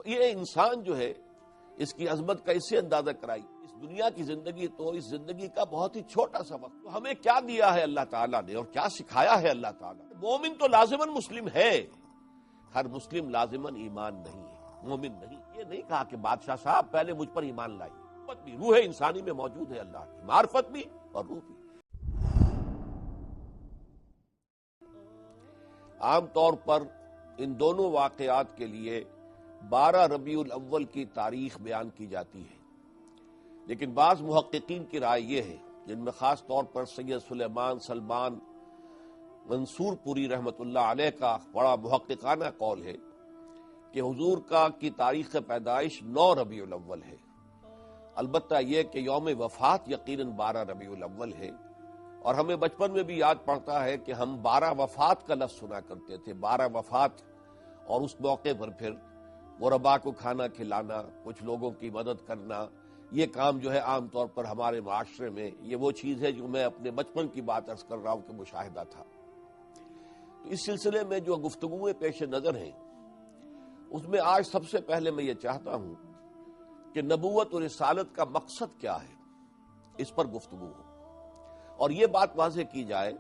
یہ انسان جو ہے اس کی عظمت کا اس سے اندازہ کرائی. اس دنیا کی زندگی تو اس زندگی کا بہت ہی چھوٹا سا وقت. تو ہمیں کیا دیا ہے اللہ تعالیٰ نے اور کیا سکھایا ہے اللہ تعالیٰ نے؟ مومن تو لازماً مسلم ہے، ہر مسلم لازماً ایمان نہیں ہے، مومن نہیں. یہ نہیں کہا کہ بادشاہ صاحب پہلے مجھ پر ایمان لائی. بھی روح انسانی میں موجود ہے اللہ کی معرفت بھی اور روح بھی. عام طور پر ان دونوں واقعات کے لیے 12 ربیع الاول کی تاریخ بیان کی جاتی ہے، لیکن بعض محققین کی رائے یہ ہے، جن میں خاص طور پر سید سلیمان سلمان منصور پوری رحمت اللہ علیہ کا بڑا محققانہ قول ہے کہ حضور کی تاریخ پیدائش 9 ربیع الاول ہے. البتہ یہ کہ یوم وفات یقیناً 12 ربیع الاول ہے، اور ہمیں بچپن میں بھی یاد پڑتا ہے کہ ہم 12 وفات کا لفظ سنا کرتے تھے. 12 وفات، اور اس موقع پر پھر غربا کو کھانا کھلانا، کچھ لوگوں کی مدد کرنا، یہ کام جو ہے عام طور پر ہمارے معاشرے میں یہ وہ چیز ہے جو میں اپنے بچپن کی بات عرض کر رہا ہوں کہ مشاہدہ تھا. تو اس سلسلے میں جو گفتگویں پیش نظر ہیں اس میں آج سب سے پہلے میں یہ چاہتا ہوں کہ نبوت اور رسالت کا مقصد کیا ہے، اس پر گفتگو ہو، اور یہ بات واضح کی جائے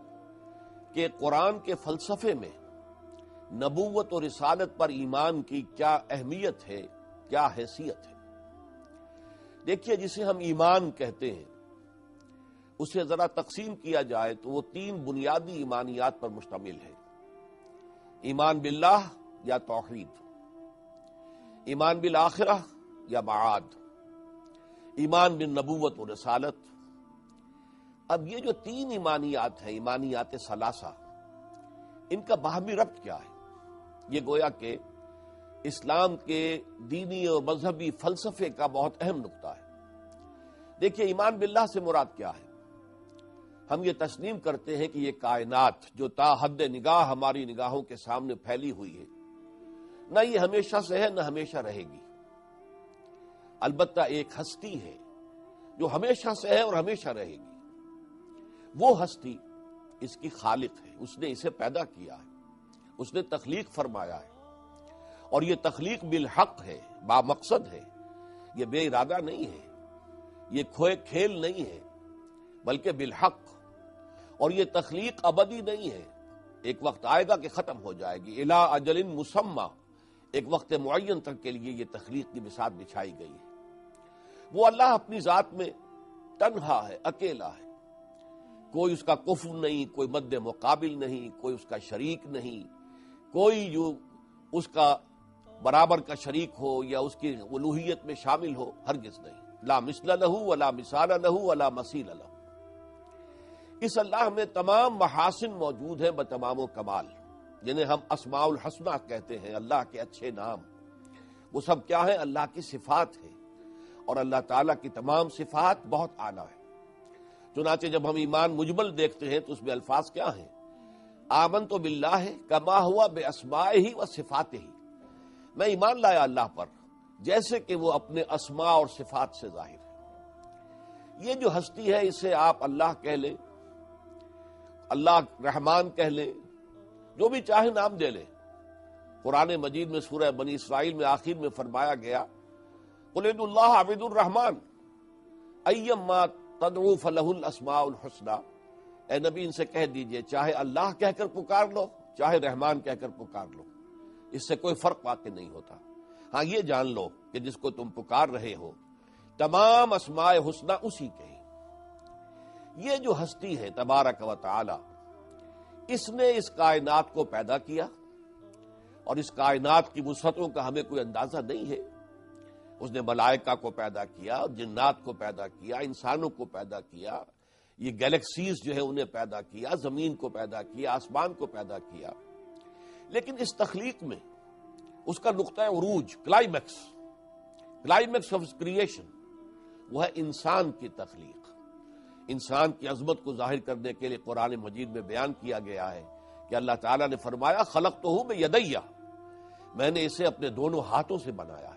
کہ قرآن کے فلسفے میں نبوت اور رسالت پر ایمان کی کیا اہمیت ہے، کیا حیثیت ہے. دیکھیے، جسے ہم ایمان کہتے ہیں اسے ذرا تقسیم کیا جائے تو وہ 3 بنیادی ایمانیات پر مشتمل ہے. ایمان باللہ یا توحید، ایمان بالآخرہ یا معاد، ایمان بالنبوت و رسالت. اب یہ جو 3 ایمانیات ہیں، ایمانیات ثلاثہ، ان کا باہمی ربط کیا ہے؟ یہ گویا کہ اسلام کے دینی اور مذہبی فلسفے کا بہت اہم نقطہ ہے. دیکھیے، ایمان باللہ سے مراد کیا ہے؟ ہم یہ تسلیم کرتے ہیں کہ یہ کائنات جو تا حد نگاہ ہماری نگاہوں کے سامنے پھیلی ہوئی ہے، نہ یہ ہمیشہ سے ہے نہ ہمیشہ رہے گی. البتہ ایک ہستی ہے جو ہمیشہ سے ہے اور ہمیشہ رہے گی. وہ ہستی اس کی خالق ہے، اس نے اسے پیدا کیا ہے، اس نے تخلیق فرمایا ہے، اور یہ تخلیق بالحق ہے، با مقصد ہے. یہ بے ارادہ نہیں ہے، یہ کھوئے کھیل نہیں ہے، بلکہ بالحق. اور یہ تخلیق ابدی نہیں ہے، ایک وقت آئے گا کہ ختم ہو جائے گی. الی اجل مسمی، ایک وقت معین تک کے لیے یہ تخلیق کی بساط بچھائی گئی ہے. وہ اللہ اپنی ذات میں تنہا ہے، اکیلا ہے، کوئی اس کا کفو نہیں، کوئی مد مقابل نہیں، کوئی اس کا شریک نہیں، کوئی جو اس کا برابر کا شریک ہو یا اس کی الوہیت میں شامل ہو، ہرگز نہیں. لا مثل لہ ولا مثال لہ ولا مثیل لہ. اس اللہ میں تمام محاسن موجود ہیں بتمام و کمال، جنہیں ہم اسماء الحسنہ کہتے ہیں، اللہ کے اچھے نام. وہ سب کیا ہے؟ اللہ کی صفات ہے، اور اللہ تعالیٰ کی تمام صفات بہت اعلیٰ ہے. چنانچہ جب ہم ایمان مجمل دیکھتے ہیں تو اس میں الفاظ کیا ہیں؟ آمنت باللہ کما ہوا باسمائہ و صفاتہ. میں ایمان لایا اللہ پر جیسے کہ وہ اپنے اسماء اور صفات سے ظاہر ہے. یہ جو ہستی ہے اسے آپ اللہ کہہ لیں، اللہ رحمان کہہ لیں، جو بھی چاہے نام دے لیں. قرآن مجید میں سورہ بنی اسرائیل میں آخر میں فرمایا گیا، قل ادعوا اللہ عبد الرحمن ایما تدعو فلہ الاسماء الحسنی. اے نبی ان سے کہہ دیجئے چاہے اللہ کہہ کر پکار لو، چاہے رحمان کہہ کر پکار لو، اس سے کوئی فرق واقع نہیں ہوتا. ہاں یہ جان لو کہ جس کو تم پکار رہے ہو تمام اسماء حسنی اسی کے ہیں. یہ جو ہستی ہے تبارک و تعالی، اس نے اس کائنات کو پیدا کیا، اور اس کائنات کی وسعتوں کا ہمیں کوئی اندازہ نہیں ہے. اس نے ملائکہ کو پیدا کیا، جنات کو پیدا کیا، انسانوں کو پیدا کیا، یہ گیلیکسیز جو ہے انہیں پیدا کیا، زمین کو پیدا کیا، آسمان کو پیدا کیا. لیکن اس تخلیق میں اس کا نقطہ عروج، کلائمیکس آف کریشن، وہ ہے انسان کی تخلیق. انسان کی عظمت کو ظاہر کرنے کے لیے قرآن مجید میں بیان کیا گیا ہے کہ اللہ تعالیٰ نے فرمایا خلقتہ بیدی، میں نے اسے اپنے دونوں ہاتھوں سے بنایا ہے.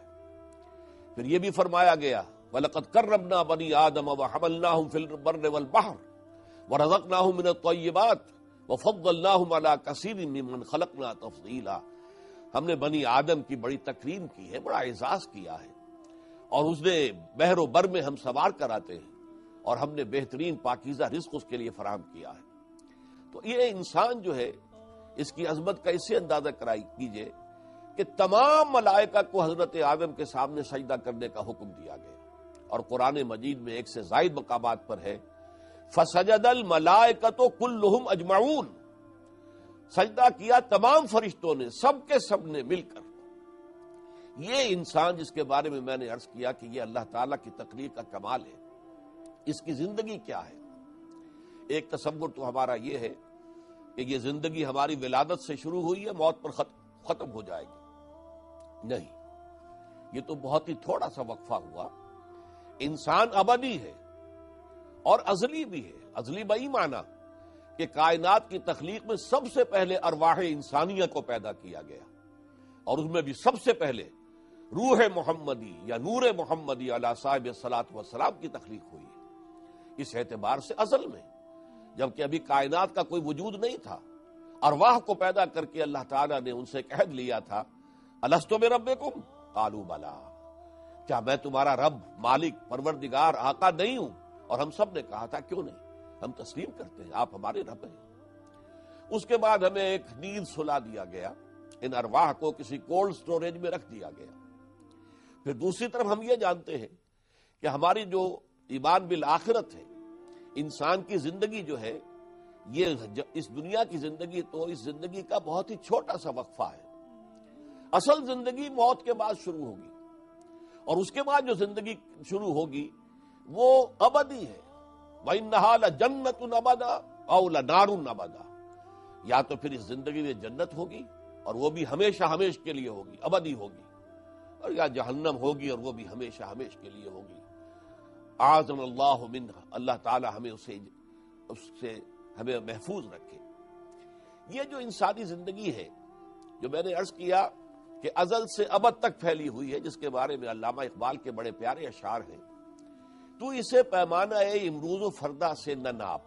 پھر یہ بھی فرمایا گیا وَلَقَدْ كَرَّمْنَا بَنِي آدَمَ وَحَمَلْنَاهُمْ فِي الْبَرِّ وَالْبَحْرِ وَرَزَقْنَاهُمْ مِنَ الطَّيِّبَاتِ وَفَضَّلْنَاهُمْ عَلَى كَثِيرٍ مِّمَّنْ خَلَقْنَا تَفْضِيلًا. ہم نے بنی آدم کی بڑی تکریم کی ہے، بڑا اعزاز کیا ہے، اور اس نے بحر و بر میں ہم سوار کراتے ہیں، اور ہم نے بہترین پاکیزہ رزق اس کے لیے فراہم کیا ہے۔ تو یہ انسان جو ہے، اس کی عظمت کا اس سے اندازہ کیجئے کہ تمام ملائکہ کو حضرت آدم کے سامنے سجدہ کرنے کا حکم دیا گیا، اور قرآن مجید میں ایک سے زائد مقامات پر ہے فَسَجَدَ الْمَلَائِكَةُ كُلُّهُمْ أَجْمَعُونَ، سجدہ کیا تمام فرشتوں نے، سب کے سب نے مل کر۔ یہ انسان جس کے بارے میں نے عرض کیا کہ یہ اللہ تعالیٰ کی تخلیق کا کمال ہے، اس کی زندگی کیا ہے؟ ایک تصور تو ہمارا یہ ہے کہ یہ زندگی ہماری ولادت سے شروع ہوئی ہے، موت پر ختم ہو جائے گی۔ نہیں، یہ تو بہت ہی تھوڑا سا وقفہ ہوا۔ انسان ابدی ہے اور ازلی بھی ہے۔ ازلی بئی معنی کہ کائنات کی تخلیق میں سب سے پہلے ارواح انسانیہ کو پیدا کیا گیا، اور اس میں بھی سب سے پہلے روح محمدی یا نور محمدی علی صاحب الصلاۃ والسلام کی تخلیق ہوئی ہے۔ اس اعتبار سے ازل میں، جبکہ ابھی کائنات کا کوئی وجود نہیں تھا، ارواح کو پیدا کر کے اللہ تعالیٰ نے ان سے ایک عہد لیا تھا، الستو بربکم قالوا بلی، کیا میں تمہارا رب، مالک، پروردگار، آقا نہیں ہوں؟ اور ہم سب نے کہا تھا کیوں نہیں، ہم تسلیم کرتے ہیں، آپ ہمارے رب ہیں۔ اس کے بعد ہمیں ایک نیند سلا دیا گیا، ان ارواح کو کسی کولڈ سٹوریج میں رکھ دیا گیا۔ پھر دوسری طرف ہم یہ جانتے ہیں کہ ہماری جو ایمان بالآخرت ہے، انسان کی زندگی جو ہے، یہ اس دنیا کی زندگی تو اس زندگی کا بہت ہی چھوٹا سا وقفہ ہے۔ اصل زندگی موت کے بعد شروع ہوگی، اور اس کے بعد جو زندگی شروع ہوگی وہ ابدی ہے۔ وَإِنَّهَا لَجَنَّةٌ أَبَدًا أَوْ لَنَارٌ أَبَدًا، یا تو پھر اس زندگی میں جنت ہوگی اور وہ بھی ہمیشہ ہمیش کے لیے ہوگی، ابدی ہوگی، اور یا جہنم ہوگی اور وہ بھی ہمیشہ ہمیش کے لیے ہوگی۔ اعاذنا اللہ منہا، اللہ تعالی ہمیں اس سے ہمیں محفوظ رکھے۔ یہ جو انسانی زندگی ہے، جو میں نے عرض کیا کہ ازل سے ابد تک پھیلی ہوئی ہے، جس کے بارے میں علامہ اقبال کے بڑے پیارے اشعار ہیں، تو اسے پیمانہ امروز و فردا سے نہ ناپ،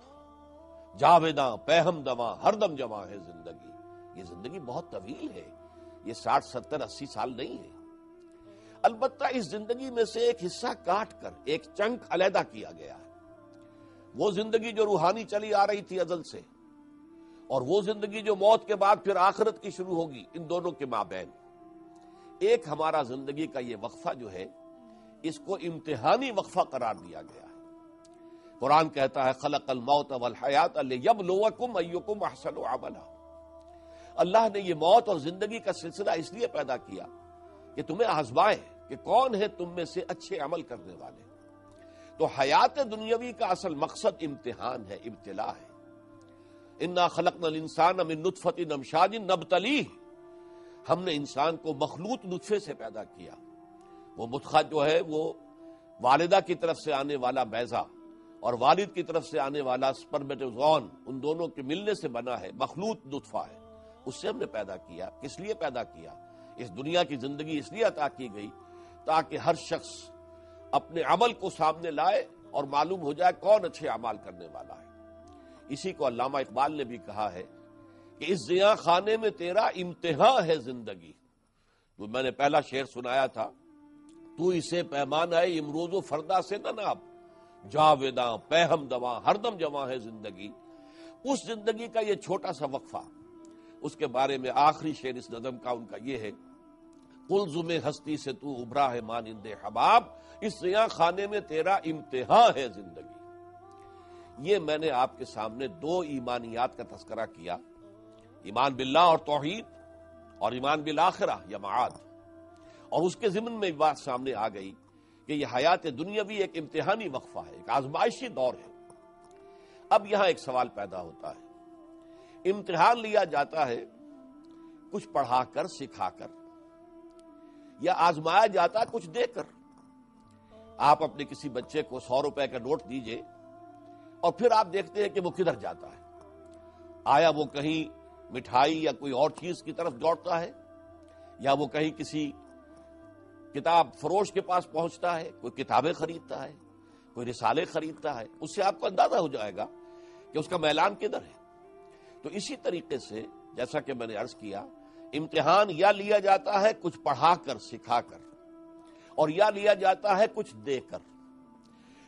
جاویداں پہم دواں ہر دم جواں ہے زندگی۔ یہ زندگی بہت طویل ہے، یہ 60 70 80 سال نہیں ہے۔ البتہ اس زندگی میں سے ایک حصہ کاٹ کر ایک چنک علیحدہ کیا گیا ہے، وہ زندگی جو روحانی چلی آ رہی تھی ازل سے، اور وہ زندگی جو موت کے بعد پھر آخرت کی شروع ہوگی، ان دونوں کے مابین ایک ہمارا زندگی کا یہ وقفہ جو ہے، اس کو امتحانی وقفہ قرار دیا گیا ہے۔ قرآن کہتا ہے خلق الموت والحیات لیبلوکم ایکم احسن عملا، اللہ نے یہ موت اور زندگی کا سلسلہ اس لیے پیدا کیا کہ تمہیں آزمائے کہ کون ہے تم میں سے اچھے عمل کرنے والے۔ تو حیات دنیاوی کا اصل مقصد امتحان ہے، ابتلا ہے۔ انا خلقنا الانسان من نطفۃ امشاج نبتلیہ، ہم نے انسان کو مخلوط نطفے سے پیدا کیا۔ وہ مدخہ جو ہے وہ والدہ کی طرف سے آنے والا بیضہ اور والد کی طرف سے آنے والا سپرمیٹوزوان، ان دونوں کے ملنے سے بنا ہے، مخلوط نطفہ ہے، اس سے ہم نے پیدا کیا۔ کس لیے پیدا کیا؟ اس دنیا کی زندگی اس لیے عطا کی گئی تاکہ ہر شخص اپنے عمل کو سامنے لائے اور معلوم ہو جائے کون اچھے اعمال کرنے والا ہے۔ اسی کو علامہ اقبال نے بھی کہا ہے کہ اس زیاں خانے میں تیرا امتحان ہے زندگی۔ تو میں نے پہلا شعر سنایا تھا، تو اسے پیمانہ امروز و فردا سے نہ ناپ، جاویداں پہم دواں ہر دم جواں ہے زندگی۔ اس زندگی کا یہ چھوٹا سا وقفہ، اس کے بارے میں آخری شعر اس نظم کا ان کا یہ ہے، قلزم ہستی سے تو ابھرا ہے مانند حباب، اس زیاں خانے میں تیرا امتحان ہے زندگی۔ یہ میں نے آپ کے سامنے دو ایمانیات کا تذکرہ کیا، ایمان باللہ اور توحید، اور ایمان بالآخرہ یا معاد، اور اس کے ضمن میں بات سامنے آ گئی کہ یہ حیات دنیاوی ایک امتحانی وقفہ ہے، ایک آزمائشی دور ہے۔ اب یہاں ایک سوال پیدا ہوتا ہے، امتحان لیا جاتا ہے کچھ پڑھا کر، سکھا کر، یا آزمایا جاتا ہے کچھ دے کر۔ آپ اپنے کسی بچے کو 100 روپے کا نوٹ دیجئے اور پھر آپ دیکھتے ہیں کہ وہ کدھر جاتا ہے، آیا وہ کہیں مٹھائی یا کوئی اور چیز کی طرف دوڑتا ہے، یا وہ کہیں کسی کتاب فروش کے پاس پہنچتا ہے، کوئی کتابیں خریدتا ہے، کوئی رسالے خریدتا ہے۔ اس سے آپ کو اندازہ ہو جائے گا کہ اس کا میلان کدھر ہے۔ تو اسی طریقے سے جیسا کہ میں نے عرض کیا، امتحان یا لیا جاتا ہے کچھ پڑھا کر سکھا کر، اور یا لیا جاتا ہے کچھ دے کر۔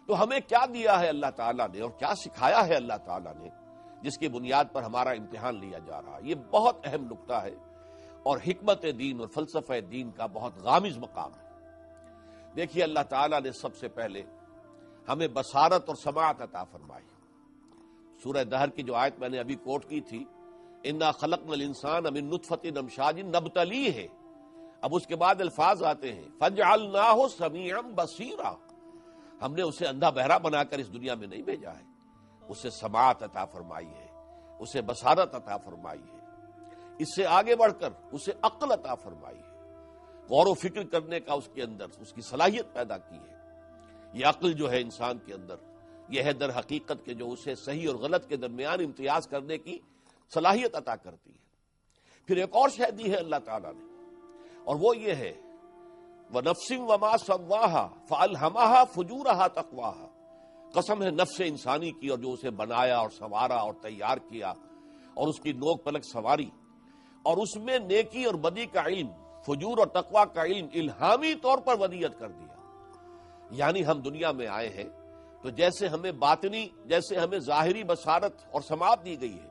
تو ہمیں کیا دیا ہے اللہ تعالیٰ نے اور کیا سکھایا ہے اللہ تعالیٰ نے جس کی بنیاد پر ہمارا امتحان لیا جا رہا ہے؟ یہ بہت اہم نکتہ ہے اور حکمت دین اور فلسفہ دین کا بہت غامض مقام ہے۔ دیکھیے، اللہ تعالیٰ نے سب سے پہلے ہمیں بصارت اور سماعت عطا فرمائی۔ سورہ دہر کی جو آیت میں نے ابھی کوٹ کی تھی، انا خلقنا الانسان من نطفۃ امشاج نبتلیہ، اب اس کے بعد الفاظ آتے ہیں فجعلناہ سمیعا بصیرا، ہم نے اسے اندھا بہرا بنا کر اس دنیا میں نہیں بھیجا ہے، اسے سماعت عطا فرمائی ہے، اسے بصارت عطا فرمائی ہے، اس سے آگے بڑھ کر اسے عقل عطا فرمائی ہے، غور و فکر کرنے کا اس کے اندر اس کی صلاحیت پیدا کی ہے۔ یہ عقل جو ہے انسان کے اندر، یہ ہے در حقیقت کے جو اسے صحیح اور غلط کے درمیان امتیاز کرنے کی صلاحیت عطا کرتی ہے۔ پھر ایک اور شے دی ہے اللہ تعالیٰ نے، اور وہ یہ ہے وَنَفْسٍ وَمَا سَوَّاهَا فَأَلْهَمَهَا فُجُورَهَا تَقْوَاهَا، قسم ہے نفس انسانی کی اور جو اسے بنایا اور سنوارا اور تیار کیا اور اس کی نوک پلک سنواری، اور اس میں نیکی اور بدی کا علم، فجور اور تقوی کا علم الہامی طور پر ودیت کر دیا۔ یعنی ہم دنیا میں آئے ہیں تو جیسے ہمیں باطنی، جیسے ہمیں ظاہری بصارت اور سماعت دی گئی ہے،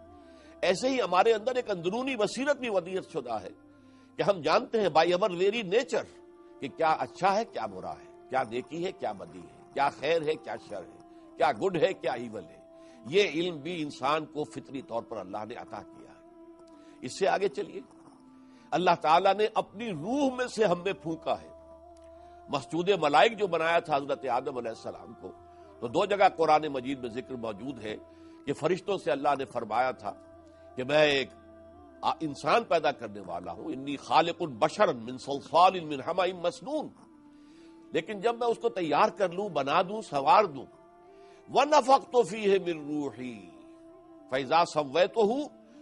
ایسے ہی ہمارے اندر ایک اندرونی بصیرت بھی ودیت شدہ ہے کہ ہم جانتے ہیں بائی ایور ویری نیچر کہ کیا اچھا ہے کیا برا ہے، کیا نیکی ہے کیا بدی ہے، کیا خیر ہے کیا شر ہے، کیا گڈ ہے کیا ایول ہے۔ یہ علم بھی انسان کو فطری طور پر اللہ نے عطا کیا ہے۔ اس سے آگے چلیے، اللہ تعالیٰ نے اپنی روح میں سے ہم میں پھونکا ہے۔ مسجود ملائک جو بنایا تھا حضرت آدم علیہ السلام کو، تو دو جگہ قرآن مجید میں ذکر موجود ہے کہ فرشتوں سے اللہ نے فرمایا تھا کہ میں ایک انسان پیدا کرنے والا ہوں، انی خالق بشرا من صلصال من حمأ مسنون، لیکن جب میں اس کو تیار کر لوں، بنا دوں، سنوار دوں، وَنَفَخْتُ فِيهِ مِن رُوحِي فَإِذَا سَوَّيْتُهُ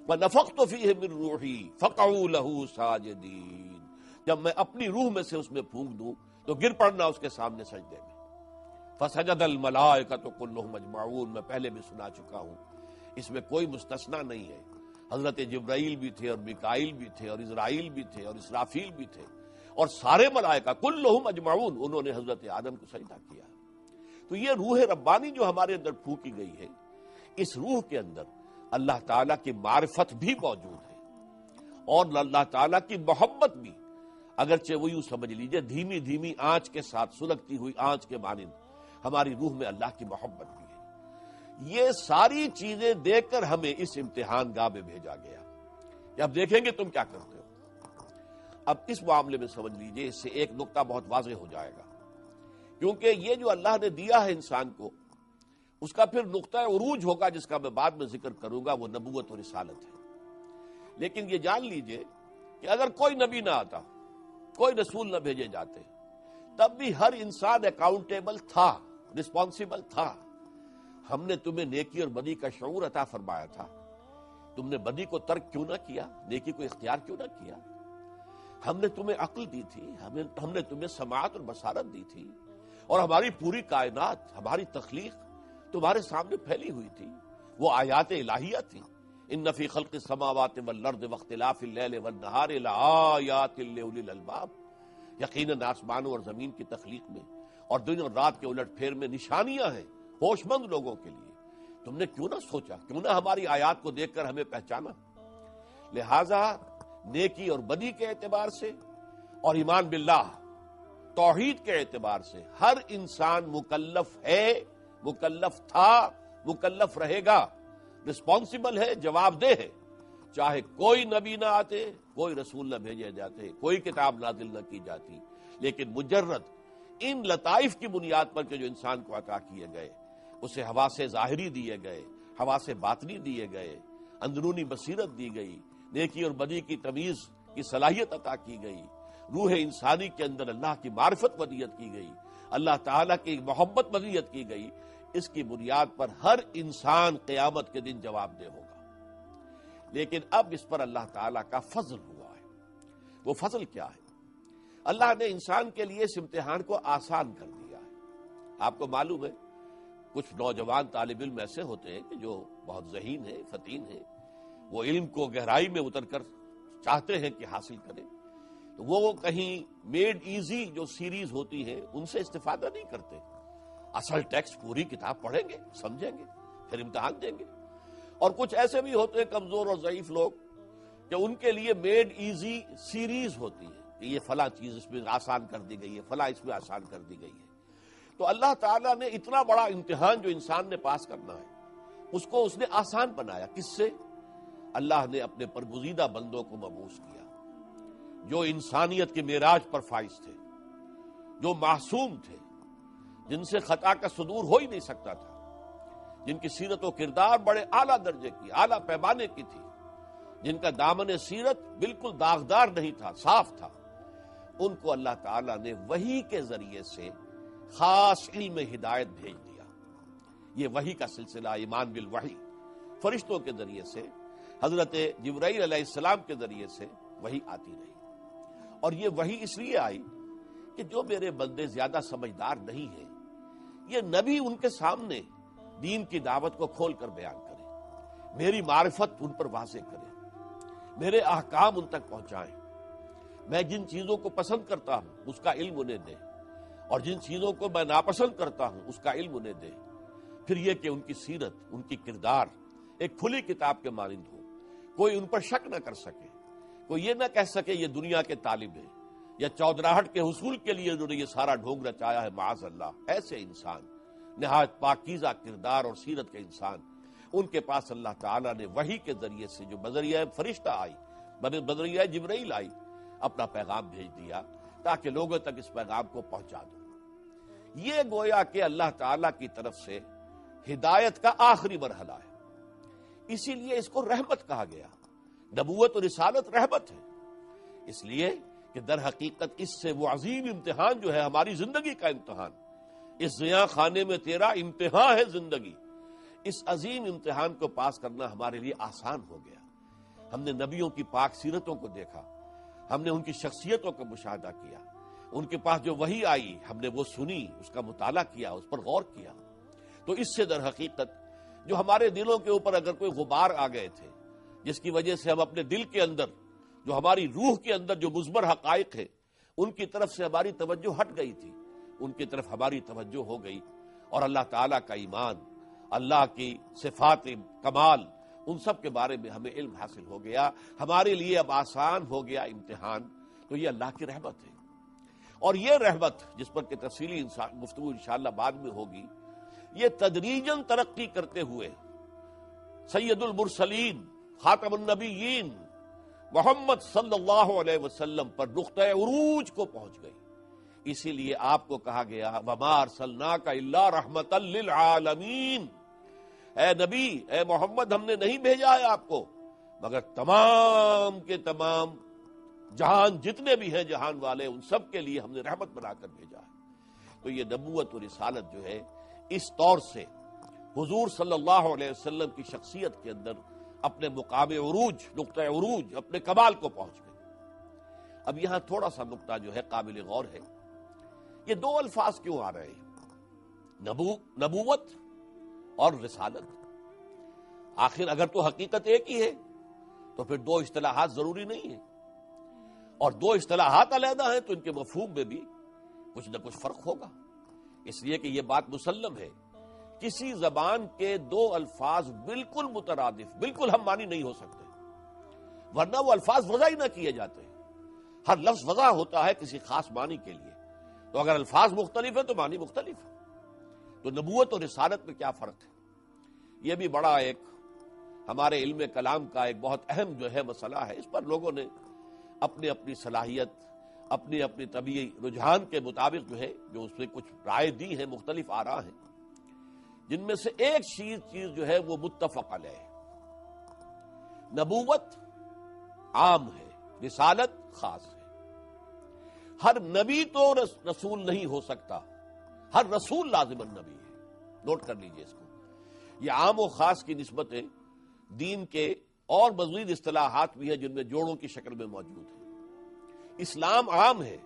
وَنَفَخْتُ فِيهِ مِن رُوحِي فَقَعُوا لَهُ سَاجِدِينَ، جب میں اپنی روح میں سے اس میں پھونک دوں تو گر پڑنا اس کے سامنے سجدے میں۔ فَسَجَدَ الْمَلَائِكَةُ كُلُّهُمْ أَجْمَعُونَ، میں پہلے بھی سنا چکا ہوں، اس میں کوئی مستثنا نہیں ہے۔ حضرت جبرائیل بھی تھے اور میکائیل بھی تھے اور اسرائیل بھی تھے اور اسرافیل بھی تھے، اور سارے ملائکہ کلہم اجمعون، انہوں نے حضرت آدم کو سجدہ کیا۔ تو یہ روح ربانی جو ہمارے اندر پھونکی گئی ہے، اس روح کے اندر اللہ تعالیٰ کی معرفت بھی موجود ہے اور اللہ تعالیٰ کی محبت بھی، اگرچہ وہ یوں سمجھ لیجئے دھیمی دھیمی آنچ کے ساتھ سلگتی ہوئی آنچ کے مانند ہماری روح میں اللہ کی محبت بھی ہے۔ یہ ساری چیزیں دیکھ کر ہمیں اس امتحان گاہ میں بھیجا گیا کہ اب دیکھیں گے تم کیا کرتے ہو۔ اب اس معاملے میں سمجھ لیجئے، اس سے ایک نقطہ بہت واضح ہو جائے گا، کیونکہ یہ جو اللہ نے دیا ہے انسان کو، اس کا پھر نقطہ عروج ہوگا جس کا میں بعد میں ذکر کروں گا، وہ نبوت اور رسالت ہے۔ لیکن یہ جان لیجئے کہ اگر کوئی نبی نہ آتا، کوئی رسول نہ بھیجے جاتے، تب بھی ہر انسان اکاؤنٹیبل تھا، رسپانسیبل تھا۔ ہم نے تمہیں نیکی اور بدی کا شعور عطا فرمایا تھا، تم نے بدی کو ترک کیوں نہ کیا، نیکی کو اختیار کیوں نہ کیا؟ ہم نے تمہیں عقل دی تھی، ہم نے تمہیں سماعت اور بصارت دی تھی، اور ہماری پوری کائنات، ہماری تخلیق تمہارے سامنے پھیلی ہوئی تھی، وہ آیات الہیہ تھی۔ ان فی خلق السماوات والارض واختلاف اللیل والنہار لآیات لأولی الالباب، یقیناً آسمانوں اور زمین کی تخلیق میں اور دن اور رات کے الٹ پھیر میں نشانیاں ہیں ہوش مند لوگوں کے لیے۔ تم نے کیوں نہ سوچا، کیوں نہ ہماری آیات کو دیکھ کر ہمیں پہچانا؟ لہذا نیکی اور بدی کے اعتبار سے اور ایمان باللہ، توحید کے اعتبار سے ہر انسان مکلف ہے، مکلف تھا، مکلف رہے گا، رسپانسیبل ہے، جواب دہ ہے، چاہے کوئی نبی نہ آتے، کوئی رسول نہ بھیجے جاتے، کوئی کتاب نازل نہ کی جاتی، لیکن مجرد ان لطائف کی بنیاد پر کہ جو انسان کو عطا کیے گئے، اسے حواس ظاہری دیے گئے، حواس باطنی دیے گئے، اندرونی بصیرت دی گئی، نیکی اور بدی کی تمیز کی صلاحیت عطا کی گئی، روح انسانی کے اندر اللہ کی معرفت ودیت کی گئی، اللہ تعالیٰ کی محبت ودیت کی گئی، اس کی بنیاد پر ہر انسان قیامت کے دن جواب دہ ہوگا۔ لیکن اب اس پر اللہ تعالیٰ کا فضل ہوا ہے۔ وہ فضل کیا ہے؟ اللہ نے انسان کے لیے اس امتحان کو آسان کر دیا ہے۔ آپ کو معلوم ہے کچھ نوجوان طالب علم ایسے ہوتے ہیں کہ جو بہت ذہین ہیں، فطین ہیں، وہ علم کو گہرائی میں اتر کر چاہتے ہیں کہ حاصل کریں تو وہ کہیں میڈ ایزی جو سیریز ہوتی ہے ان سے استفادہ نہیں کرتے. اصل ٹیکسٹ پوری کتاب پڑھیں گے، سمجھیں گے، پھر امتحان دیں گے. اور کچھ ایسے بھی ہوتے ہیں کمزور اور ضعیف لوگ کہ ان کے لیے میڈ ایزی سیریز ہوتی ہے کہ یہ فلاں چیز اس میں آسان کر دی گئی ہے، فلاں اس میں آسان کر دی گئی ہے. تو اللہ تعالیٰ نے اتنا بڑا امتحان جو انسان نے پاس کرنا ہے اس کو اس نے آسان بنایا. کس سے؟ اللہ نے اپنے برگزیدہ بندوں کو مبعوث کیا جو انسانیت کے معراج پر فائز تھے، جو معصوم تھے، جن سے خطا کا صدور ہو ہی نہیں سکتا تھا، جن کی سیرت و کردار بڑے اعلیٰ درجے کی، اعلیٰ پیمانے کی تھی، جن کا دامن سیرت بالکل داغدار نہیں تھا، صاف تھا. ان کو اللہ تعالیٰ نے وحی کے ذریعے سے خاص علم ہدایت بھیج دیا. یہ وحی کا سلسلہ ایمان بالوحی، فرشتوں کے ذریعے سے، حضرت جبرائیل علیہ السلام کے ذریعے سے وحی آتی رہی. اور یہ وحی اس لیے آئی کہ جو میرے بندے زیادہ سمجھدار نہیں ہیں، یہ نبی ان کے سامنے دین کی دعوت کو کھول کر بیان کرے، میری معرفت ان پر واضح کرے، میرے احکام ان تک پہنچائیں. میں جن چیزوں کو پسند کرتا ہوں اس کا علم انہیں دے، اور جن چیزوں کو میں ناپسند کرتا ہوں اس کا علم انہیں دے. پھر یہ کہ ان کی سیرت، ان کی کردار ایک کھلی کتاب کے مانند ہو، کوئی ان پر شک نہ کر سکے، کوئی یہ نہ کہہ سکے یہ دنیا کے طالب ہیں یا چودراہٹ کے حصول کے لیے انہوں نے یہ سارا ڈھونگ رچایا ہے. معاذ اللہ، ایسے انسان نہایت پاکیزہ کردار اور سیرت کے انسان، ان کے پاس اللہ تعالیٰ نے وحی کے ذریعے سے جو بذریعہ فرشتہ آئی، بذریعہ جبرائیل آئی، اپنا پیغام بھیج دیا تاکہ لوگوں تک اس پیغام کو پہنچا دو. یہ گویا کہ اللہ تعالیٰ کی طرف سے ہدایت کا آخری مرحلہ ہے. اسی لیے اس کو رحمت کہا گیا. نبوت اور رسالت رحمت ہے، اس لیے کہ در حقیقت اس سے وہ عظیم امتحان جو ہے ہماری زندگی کا امتحان، اس زیاں خانے میں تیرا امتحان ہے زندگی، اس عظیم امتحان کو پاس کرنا ہمارے لیے آسان ہو گیا. ہم نے نبیوں کی پاک سیرتوں کو دیکھا، ہم نے ان کی شخصیتوں کا مشاہدہ کیا، ان کے پاس جو وحی آئی ہم نے وہ سنی، اس کا مطالعہ کیا، اس پر غور کیا. تو اس سے در حقیقت جو ہمارے دلوں کے اوپر اگر کوئی غبار آ گئے تھے جس کی وجہ سے ہم اپنے دل کے اندر، جو ہماری روح کے اندر جو مضمر حقائق ہے ان کی طرف سے ہماری توجہ ہٹ گئی تھی، ان کی طرف ہماری توجہ ہو گئی، اور اللہ تعالیٰ کا ایمان، اللہ کی صفات کمال، ان سب کے بارے میں ہمیں علم حاصل ہو گیا. ہمارے لیے اب آسان ہو گیا امتحان. تو یہ اللہ کی رحمت ہے. اور یہ رحمت جس پر کہ تفصیلی گفتگو انشاءاللہ بعد میں ہوگی، یہ تدریجاً ترقی کرتے ہوئے سید المرسلین، خاتم النبیین محمد صلی اللہ علیہ وسلم پر نقطۂ عروج کو پہنچ گئی. اسی لیے آپ کو کہا گیا وَمَا أَرْسَلْنَاكَ إِلَّا رَحْمَةً لِّلْعَالَمِينَ، اے نبی، اے محمد، ہم نے نہیں بھیجا ہے آپ کو مگر تمام کے تمام جہان جتنے بھی ہیں جہان والے، ان سب کے لیے ہم نے رحمت بنا کر بھیجا ہے. تو یہ نبوت و رسالت جو ہے اس طور سے حضور صلی اللہ علیہ وسلم کی شخصیت کے اندر اپنے مقام عروج، نقطہ عروج، اپنے کمال کو پہنچ گئی. اب یہاں تھوڑا سا نقطہ جو ہے قابل غور ہے، یہ دو الفاظ کیوں آ رہے ہیں، نبوت اور رسالت؟ آخر اگر تو حقیقت ایک ہی ہے تو پھر دو اصطلاحات ضروری نہیں ہیں، اور دو اصطلاحات علیحدہ ہیں تو ان کے مفہوم میں بھی کچھ نہ کچھ فرق ہوگا. اس لیے کہ یہ بات مسلم ہے، کسی زبان کے دو الفاظ بالکل مترادف، بالکل ہم معنی نہیں ہو سکتے، ورنہ وہ الفاظ وضع ہی نہ کیے جاتے. ہر لفظ وضع ہوتا ہے کسی خاص معنی کے لیے، تو اگر الفاظ مختلف ہیں تو معنی مختلف ہے. تو نبوت اور رسالت میں کیا فرق ہے؟ یہ بھی بڑا ایک ہمارے علم کلام کا ایک بہت اہم جو ہے مسئلہ ہے. اس پر لوگوں نے اپنی اپنی صلاحیت، اپنی اپنی طبیعی رجحان کے مطابق جو ہے جو اس میں کچھ رائے دی ہیں، مختلف آراء ہیں، جن میں سے ایک چیز جو ہے وہ متفق علیہ ہے. نبوت عام ہے، رسالت خاص ہے. ہر نبی تو رسول نہیں ہو سکتا، ہر رسول لازماً نبی ہے. نوٹ کر لیجئے اس کو. یہ عام و خاص کی نسبتیں دین کے اور مزید اصطلاحات بھی ہیں جن میں جوڑوں کی شکل میں موجود ہیں. اسلام عام ہے،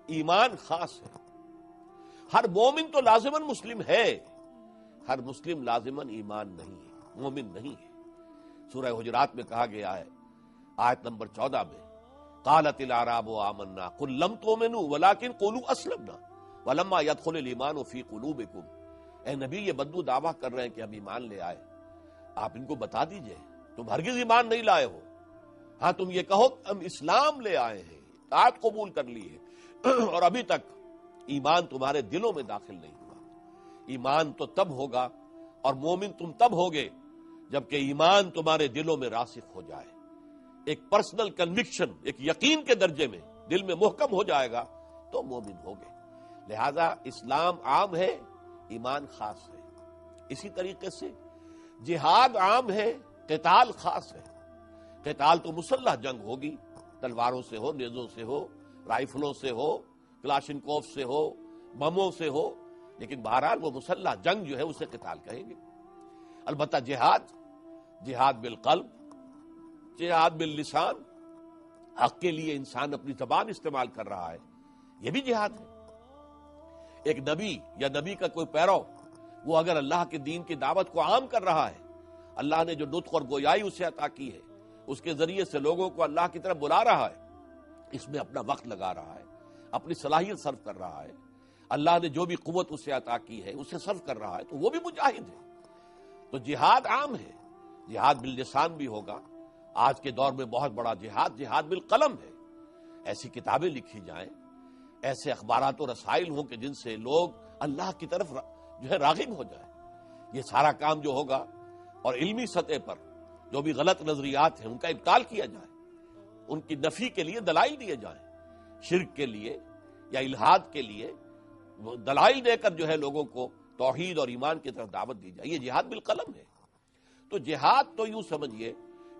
ایمان خاص ہے. ہر مومن تو لازماً مسلم ہے، ہر مسلم لازماً ایمان نہیں ہے، مومن نہیں ہے. سورہ حجرات میں کہا گیا ہے آیت نمبر 14 میں قالت الاعراب آمنا قل لم تؤمنوا ولكن قولوا اسلمنا ولما يدخل الايمان في قلوبكم. اے نبی یہ بدو دعویٰ کر رہے ہیں کہ ہم ایمان لے آئے، آپ ان کو بتا دیجئے تم ہرگز ایمان نہیں لائے ہو، ہاں تم یہ کہو ہم اسلام لے آئے ہیں، اطاعت قبول کر لی ہے اور ابھی تک ایمان تمہارے دلوں میں داخل نہیں ہوا. ایمان تو تب ہوگا اور مومن تم تب ہوگے جبکہ ایمان تمہارے دلوں میں راسخ ہو جائے، ایک پرسنل کنوکشن، ایک یقین کے درجے میں دل میں محکم ہو جائے گا تو مومن ہوگے. لہذا اسلام عام ہے، ایمان خاص ہے. اسی طریقے سے جہاد عام ہے، قتال خاص ہے. قتال تو مسلح جنگ ہوگی، تلواروں سے ہو، نیزوں سے ہو، رائفلوں سے ہو، کلاشنکوف سے ہو، بموں سے ہو، لیکن بہرحال وہ مسلح جنگ جو ہے اسے قتال کہیں گے. البتہ جہاد بالقلب، جہاد باللسان، حق کے لیے انسان اپنی زبان استعمال کر رہا ہے، یہ بھی جہاد ہے. ایک نبی یا نبی کا کوئی پیرو وہ اگر اللہ کے دین کی دعوت کو عام کر رہا ہے، اللہ نے جو نطق اور گویائی اسے عطا کی ہے اس کے ذریعے سے لوگوں کو اللہ کی طرف بلا رہا ہے، اس میں اپنا وقت لگا رہا ہے، اپنی صلاحیت صرف کر رہا ہے، اللہ نے جو بھی قوت اسے عطا کی ہے اسے صرف کر رہا ہے، تو وہ بھی مجاہد ہے. تو جہاد عام ہے، جہاد باللسان بھی ہوگا. آج کے دور میں بہت بڑا جہاد بالقلم ہے. ایسی کتابیں لکھی جائیں، ایسے اخبارات و رسائل ہوں کہ جن سے لوگ اللہ کی طرف جو ہے راغب ہو جائے. یہ سارا کام جو ہوگا اور علمی سطح پر جو بھی غلط نظریات ہیں ان کا ابطال کیا جائے، ان کی نفی کے لیے دلائل دیے جائیں، شرک کے لیے یا الحاد کے لیے دلائل دے کر جو ہے لوگوں کو توحید اور ایمان کی طرف دعوت دی جائے. یہ جہاد بالقلم ہے. تو جہاد تو یوں سمجھیے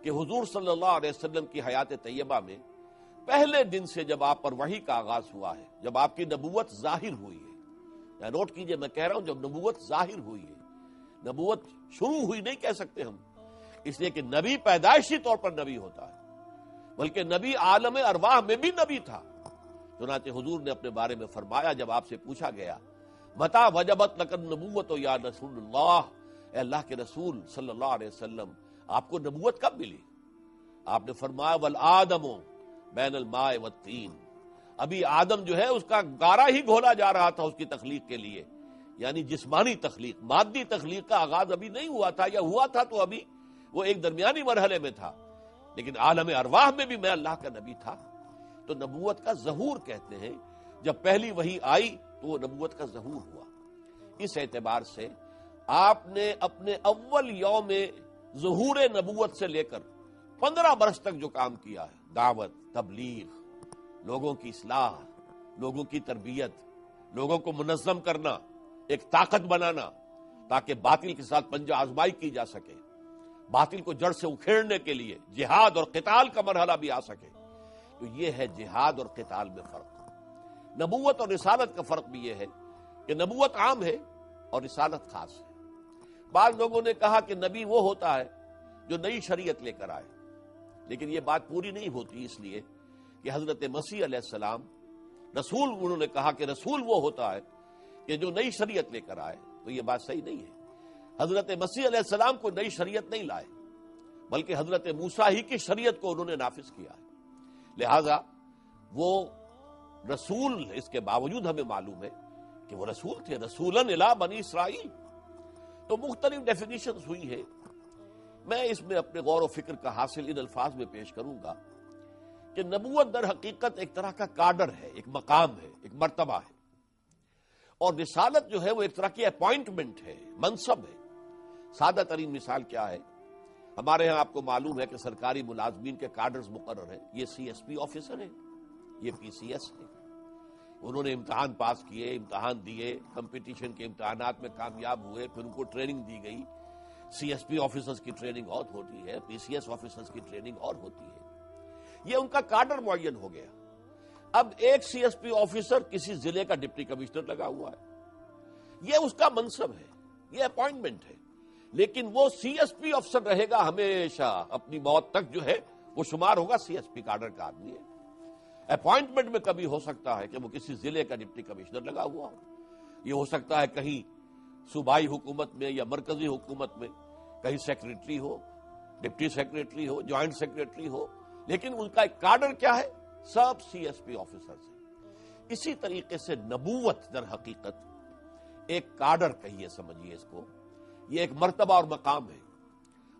کہ حضور صلی اللہ علیہ وسلم کی حیات طیبہ میں پہلے دن سے جب آپ پر وحی کا آغاز ہوا ہے، جب آپ کی نبوت ظاہر ہوئی ہے، یا نوٹ کیجئے میں کہہ رہا ہوں جب نبوت ظاہر ہوئی ہے، نبوت شروع ہوئی نہیں کہہ سکتے ہم، اس لیے کہ نبی پیدائشی طور پر نبی ہوتا ہے، بلکہ نبی عالم ارواح میں بھی نبی تھا. چنانچہ حضور نے اپنے بارے میں فرمایا جب آپ سے پوچھا گیا متا وجبت لک النبوۃ یا رسول اللہ، اے اللہ کے رسول صلی اللہ علیہ وسلم آپ کو نبوت کب ملی؟ آپ نے فرمایا والآدم بین الماء والطین، ابھی آدم جو ہے اس کا گارا ہی گھولا جا رہا تھا اس کی تخلیق کے لیے، یعنی جسمانی تخلیق، مادی تخلیق کا آغاز ابھی نہیں ہوا تھا، یا ہوا تھا تو ابھی وہ ایک درمیانی مرحلے میں تھا، لیکن عالم ارواح میں بھی میں اللہ کا نبی تھا. تو نبوت کا ظہور کہتے ہیں، جب پہلی وحی آئی تو وہ نبوت کا ظہور ہوا. اس اعتبار سے آپ نے اپنے اول یوم ظہور نبوت سے لے کر 15 برس تک جو کام کیا ہے، دعوت، تبلیغ، لوگوں کی اصلاح، لوگوں کی تربیت، لوگوں کو منظم کرنا، ایک طاقت بنانا تاکہ باطل کے ساتھ پنجہ آزمائی کی جا سکے، باطل کو جڑ سے اکھیڑنے کے لیے جہاد اور قتال کا مرحلہ بھی آ سکے. تو یہ ہے جہاد اور قتال میں فرق. نبوت اور رسالت کا فرق بھی یہ ہے کہ نبوت عام ہے اور رسالت خاص ہے. بعض لوگوں نے کہا کہ نبی وہ ہوتا ہے جو نئی شریعت لے کر آئے، لیکن یہ بات پوری نہیں ہوتی، اس لیے کہ حضرت مسیح علیہ السلام رسول، انہوں نے کہا کہ رسول وہ ہوتا ہے کہ جو نئی شریعت لے کر آئے، تو یہ بات صحیح نہیں ہے. حضرت مسیح علیہ السلام کو نئی شریعت نہیں لائے، بلکہ حضرت موسیٰ ہی کی شریعت کو انہوں نے نافذ کیا ہے. لہذا وہ رسول، اس کے باوجود ہمیں معلوم ہے کہ وہ رسول تھے، رسولاً الی بنی اسرائیل. تو مختلف ڈیفینیشنز ہوئی ہیں، میں اس میں اپنے غور و فکر کا حاصل ان الفاظ میں پیش کروں گا کہ نبوت در حقیقت ایک طرح کا کاڈر ہے، ایک مقام ہے، ایک مرتبہ ہے، اور رسالت جو ہے وہ ایک طرح کی اپوائنٹمنٹ ہے، منصب ہے. سادہ ترین مثال کیا ہے؟ ہمارے ہاں آپ کو معلوم ہے کہ سرکاری ملازمین کے کارڈرز مقرر ہیں. یہ سی ایس پی آفیسر ہیں، یہ پی سی ایس ہیں، انہوں نے امتحان پاس کیے، امتحان دیے، کمپٹیشن کے امتحانات میں کامیاب ہوئے، پھر ان کو ٹریننگ دی گئی. سی ایس پی آفیسرز کی ٹریننگ اور ہوتی ہے، پی سی ایس آفیسرز کی ٹریننگ اور ہوتی ہے. یہ ان کا کارڈر معین ہو گیا. اب ایک سی ایس پی آفیسر کسی ضلع کا ڈپٹی کمشنر لگا ہوا ہے، یہ اس کا منصب ہے، یہ اپوائنٹمنٹ ہے، لیکن وہ سی ایس پی افسر رہے گا ہمیشہ، اپنی موت تک جو ہے وہ شمار ہوگا سی ایس پی کارڈر کا آدمی ہے. اپوائنٹمنٹ میں کبھی ہو سکتا ہے کہ وہ کسی ضلع کا ڈپٹی کمشنر لگا ہوا ہو، یہ ہو سکتا ہے کہیں صوبائی حکومت میں یا مرکزی حکومت میں کہیں سیکریٹری ہو، ڈپٹی سیکریٹری ہو، جوائنٹ سیکریٹری ہو، لیکن ان کا ایک کاڈر کیا ہے؟ سب سی ایس پی آفیسرز ہیں۔ اسی طریقے سے نبوت در حقیقت ایک کاڈر کہیے، سمجھیے اس کو، یہ ایک مرتبہ اور مقام ہے۔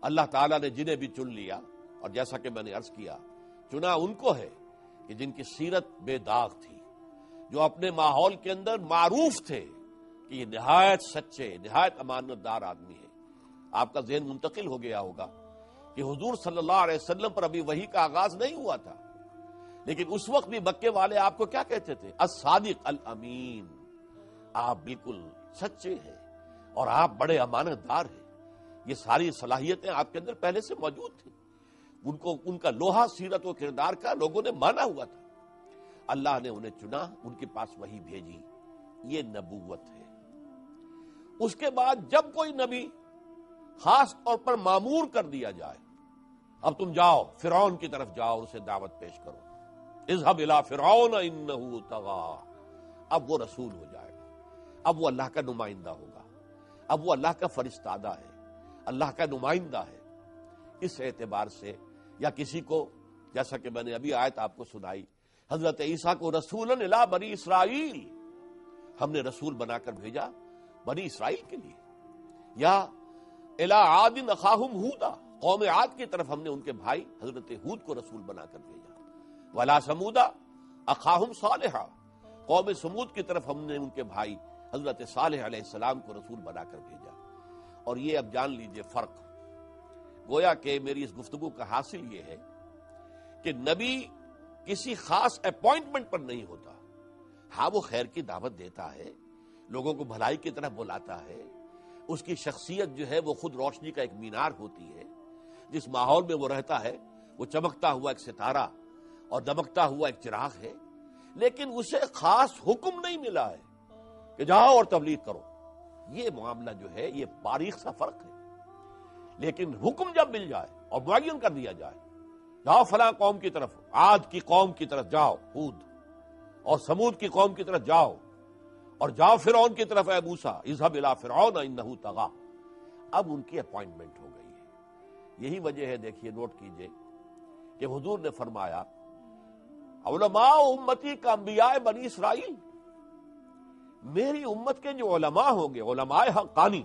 اللہ تعالیٰ نے جنہیں بھی چن لیا، اور جیسا کہ میں نے عرض کیا، چنا ان کو ہے کہ جن کی سیرت بے داغ تھی، جو اپنے ماحول کے اندر معروف تھے کہ یہ نہایت سچے، نہایت امانت دار آدمی ہے۔ آپ کا ذہن منتقل ہو گیا ہوگا کہ حضور صلی اللہ علیہ وسلم پر ابھی وحی کا آغاز نہیں ہوا تھا، لیکن اس وقت بھی مکے والے آپ کو کیا کہتے تھے؟ الصادق الامین، آپ بالکل سچے ہیں اور آپ بڑے امانت دار ہیں۔ یہ ساری صلاحیتیں آپ کے اندر پہلے سے موجود تھیں۔ ان کا لوہا سیرت و کردار کا لوگوں نے مانا ہوا تھا۔ اللہ نے انہیں چنا، ان کے پاس وحی بھیجی، یہ نبوت ہے۔ اس کے بعد جب کوئی نبی خاص طور پر مامور کر دیا جائے، اب تم جاؤ فرعون کی طرف جاؤ اور اسے دعوت پیش کرو، اذهب الى فرعون انه طغى، اب وہ رسول ہو جائے گا، اب وہ اللہ کا نمائندہ ہوگا، اب وہ اللہ کا فرستادہ ہے، اللہ کا نمائندہ ہے۔ اس اعتبار سے، یا کسی کو، جیسا کہ میں نے ابھی آیت آپ کو سنائی، حضرت عیسیٰ کو رسولا الی بنی اسرائیل، ہم نے رسول بنا کر بھیجا بنی اسرائیل کے لیے، یا الی عاد اخاہم ہودا، قوم عاد کی طرف ہم نے ان کے بھائی حضرت ہود کو رسول بنا کر بھیجا، ولا سمودا اخاہم صالحا، قوم سمود کی طرف ہم نے ان کے بھائی حضرت صالح علیہ السلام کو رسول بنا کر بھیجا۔ اور یہ اب جان لیجئے فرق، گویا کہ میری اس گفتگو کا حاصل یہ ہے کہ نبی کسی خاص اپوائنٹمنٹ پر نہیں ہوتا، ہاں وہ خیر کی دعوت دیتا ہے، لوگوں کو بھلائی کی طرف بلاتا ہے، اس کی شخصیت جو ہے وہ خود روشنی کا ایک مینار ہوتی ہے، جس ماحول میں وہ رہتا ہے وہ چمکتا ہوا ایک ستارہ اور دمکتا ہوا ایک چراغ ہے، لیکن اسے خاص حکم نہیں ملا ہے کہ جاؤ اور تبلیغ کرو۔ یہ معاملہ جو ہے یہ باریک سا فرق ہے، لیکن حکم جب مل جائے اور معین کر دیا جائے، جاؤ فلاں قوم کی طرف، عاد کی قوم کی طرف جاؤ ہود، اور سمود کی قوم کی طرف جاؤ، اور جاؤ فرعون کی طرف اے موسیٰ اذهب الى فرعون انه طغى، اب ان کی اپوائنٹمنٹ ہو گئی ہے۔ یہی وجہ ہے، دیکھیے نوٹ کیجئے کہ حضور نے فرمایا علماء امتی کا انبیاء بنی اسرائیل، میری امت کے جو علماء ہوں گے، علماء حقانی،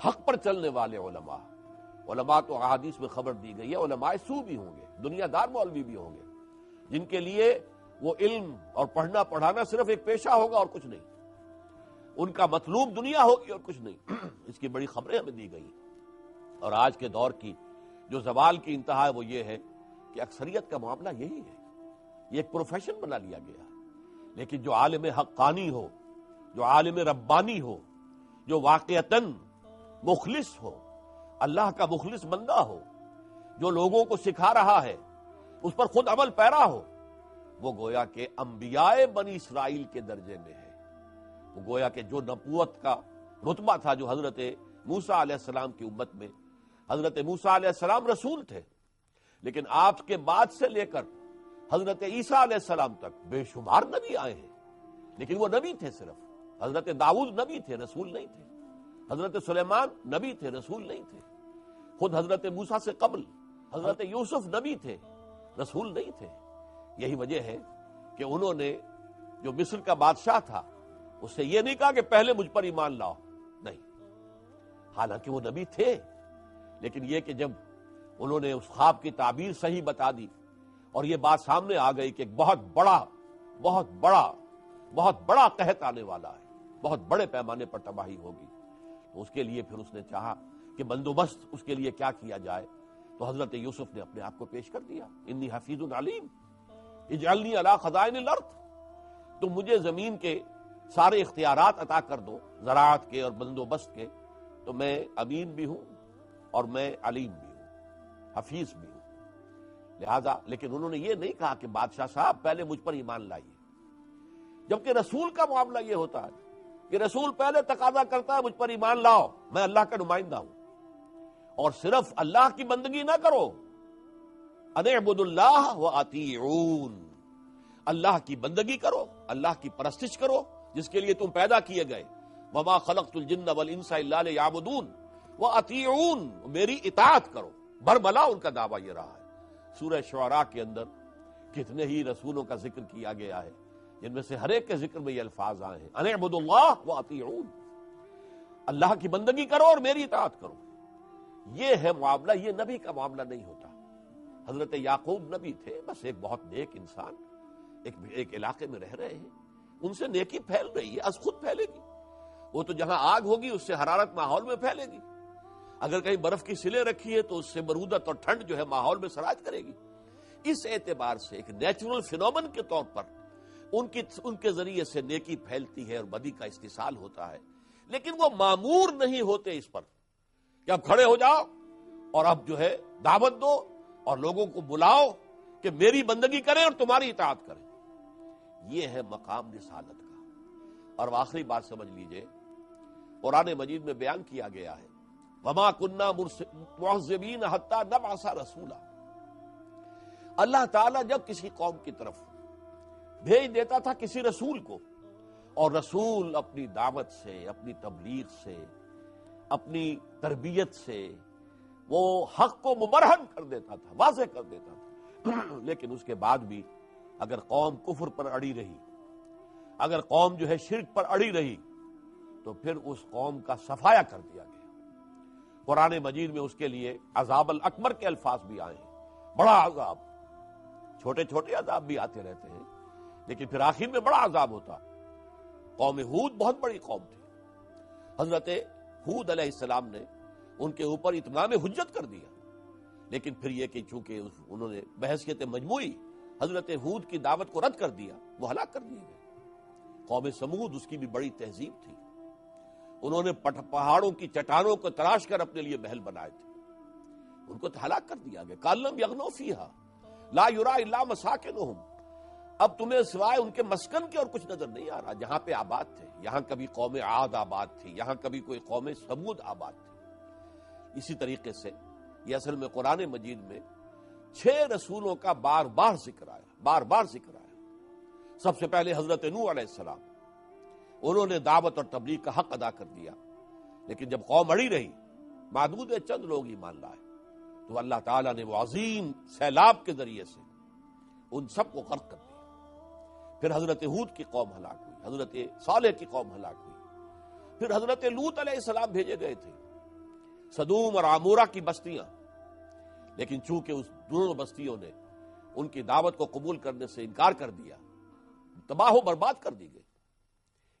حق پر چلنے والے علماء، علماء تو احادیث میں خبر دی گئی ہے، علماء سو بھی ہوں گے، دنیا دار مولوی بھی ہوں گے، جن کے لیے وہ علم اور پڑھنا پڑھانا صرف ایک پیشہ ہوگا اور کچھ نہیں، ان کا مطلوب دنیا ہوگی اور کچھ نہیں۔ اس کی بڑی خبریں ہمیں دی گئی، اور آج کے دور کی جو زوال کی انتہا ہے وہ یہ ہے کہ اکثریت کا معاملہ یہی ہے، یہ ایک پروفیشن بنا لیا گیا ہے۔ لیکن جو عالم حقانی ہو، جو عالم ربانی ہو، جو واقعتاً مخلص ہو، اللہ کا مخلص بندہ ہو، جو لوگوں کو سکھا رہا ہے، اس پر خود عمل پیرا ہو، وہ گویا کہ انبیاء بنی اسرائیل کے درجے میں ہے۔ وہ گویا کہ جو نبوت کا رتبہ تھا جو حضرت موسیٰ علیہ السلام کی امت میں، حضرت موسیٰ علیہ السلام رسول تھے، لیکن آپ کے بعد سے لے کر حضرت عیسیٰ علیہ السلام تک بے شمار نبی آئے ہیں، لیکن وہ نبی تھے صرف۔ حضرت داؤد نبی تھے، رسول نہیں تھے۔ حضرت سلیمان نبی تھے، رسول نہیں تھے۔ خود حضرت موسیٰ سے قبل حضرت یوسف نبی تھے، رسول نہیں تھے۔ یہی وجہ ہے کہ انہوں نے جو مصر کا بادشاہ تھا اس سے یہ نہیں کہا کہ پہلے مجھ پر ایمان لاؤ، نہیں، حالانکہ وہ نبی تھے، لیکن یہ کہ جب انہوں نے اس خواب کی تعبیر صحیح بتا دی اور یہ بات سامنے آ گئی کہ ایک بہت بڑا قحط آنے والا ہے، بہت بڑے پیمانے پر تباہی ہوگی، تو اس کے لیے پھر اس نے چاہا کہ بندوبست اس کے لیے کیا کیا جائے، تو حضرت یوسف نے اپنے آپ کو پیش کر دیا، انی حفیظ علیم اجعلنی علی خزائن الارض، تم مجھے زمین کے سارے اختیارات عطا کر دو، زراعت کے اور بندوبست کے، تو میں امین بھی ہوں اور میں علیم بھی ہوں، حفیظ بھی ہوں۔ لہذا لیکن انہوں نے یہ نہیں کہا کہ بادشاہ صاحب پہلے مجھ پر ایمان لائیے، جبکہ رسول کا معاملہ یہ ہوتا ہے کہ رسول پہلے تقاضا کرتا ہے مجھ پر ایمان لاؤ، میں اللہ کا نمائندہ ہوں، اور صرف اللہ کی بندگی نہ کرو، ان اعبدوا اللہ واطیعون، اللہ کی بندگی کرو، اللہ کی پرستش کرو جس کے لیے تم پیدا کیے گئے، وما خلقت الجن والانس الا لیعبدون واطیعون، میری اطاعت کرو۔ برملا ان کا دعویٰ یہ رہا ہے، سورہ شعراء کے اندر کتنے ہی رسولوں کا ذکر کیا گیا ہے، جن میں سے ہر ایک کے ذکر میں یہ الفاظ آئے ہیں، ان اعبدوا اللہ واطیعون، اللہ کی بندگی کرو اور میری اطاعت کرو۔ یہ ہے معاملہ، یہ نبی کا معاملہ نہیں ہوتا۔ حضرت یعقوب نبی تھے، بس ایک بہت نیک انسان، ایک علاقے میں رہ رہے ہیں، ان سے نیکی پھیل رہی ہے، از خود پھیلے گی۔ وہ تو جہاں آگ ہوگی اس سے حرارت ماحول میں پھیلے گی، اگر کہیں برف کی سلیں رکھی ہے تو اس سے برودت اور ٹھنڈ جو ہے ماحول میں سراج کرے گی۔ اس اعتبار سے ایک نیچرل فینومن کے طور پر ان کے ذریعے سے نیکی پھیلتی ہے اور بدی کا استحصال ہوتا ہے، لیکن وہ مامور نہیں ہوتے اس پر کہ اب کھڑے ہو جاؤ اور اب جو ہے دعوت دو اور لوگوں کو بلاؤ کہ میری بندگی کریں اور تمہاری اطاعت کریں۔ یہ ہے مقام رسالت کا۔ اور آخری بات سمجھ لیجئے، قرآن مجید میں بیان کیا گیا ہے وما كنا معذبین حتی نبعث رسولا۔ اللہ تعالیٰ جب کسی قوم کی طرف بھیج دیتا تھا کسی رسول کو، اور رسول اپنی دعوت سے، اپنی تبلیغ سے، اپنی تربیت سے وہ حق کو مبرہن کر دیتا تھا، واضح کر دیتا تھا، لیکن اس کے بعد بھی اگر قوم کفر پر اڑی رہی، اگر قوم جو ہے شرک پر اڑی رہی، تو پھر اس قوم کا صفایا کر دیا گیا۔ قرآن مجید میں اس کے لیے عذاب الاکبر کے الفاظ بھی آئے ہیں، بڑا عذاب۔ چھوٹے چھوٹے عذاب بھی آتے رہتے ہیں، لیکن پھر آخر میں بڑا عذاب ہوتا۔ قوم ہود بہت بڑی قوم تھی، حضرت ہود علیہ السلام نے ان کے اوپر اتمام حجت کر دیا، لیکن پھر یہ کہ چونکہ انہوں نے بحیثیت مجموعی حضرت ہود کی دعوت کو رد کر دیا، وہ ہلاک کر دیے گئے۔ قوم سمود، اس کی بھی بڑی تہذیب تھی، انہوں نے پہاڑوں کی چٹانوں کو تراش کر اپنے لیے محل بنائے تھے، ان کو ہلاک کر دیا گیا۔ کالم یغنوا فیہا لا یرا الا مساکنہم، اب تمہیں سوائے ان کے مسکن کے اور کچھ نظر نہیں آ رہا۔ جہاں پہ آباد تھے، یہاں کبھی قوم عاد آباد تھی، یہاں کبھی کوئی قوم سمود آباد تھی۔ اسی طریقے سے یہ اصل میں قرآن مجید میں 6 رسولوں کا بار بار ذکر آیا۔ سب سے پہلے حضرت نوح علیہ السلام، انہوں نے دعوت اور تبلیغ کا حق ادا کر دیا، لیکن جب قوم اڑی رہی، معدود چند لوگ ایمان لائے، تو اللہ تعالیٰ نے وہ عظیم سیلاب کے ذریعے سے ان سب کو غرق کر دیا۔ پھر حضرت ہود کی قوم ہلاک ہوئی، حضرت صالح کی قوم ہلاک ہوئی، پھر حضرت لوط علیہ السلام بھیجے گئے تھے، سدوم اور عمورہ کی بستیاں، لیکن چونکہ اس دونوں بستیوں نے ان کی دعوت کو قبول کرنے سے انکار کر دیا، تباہ و برباد کر دی گئی۔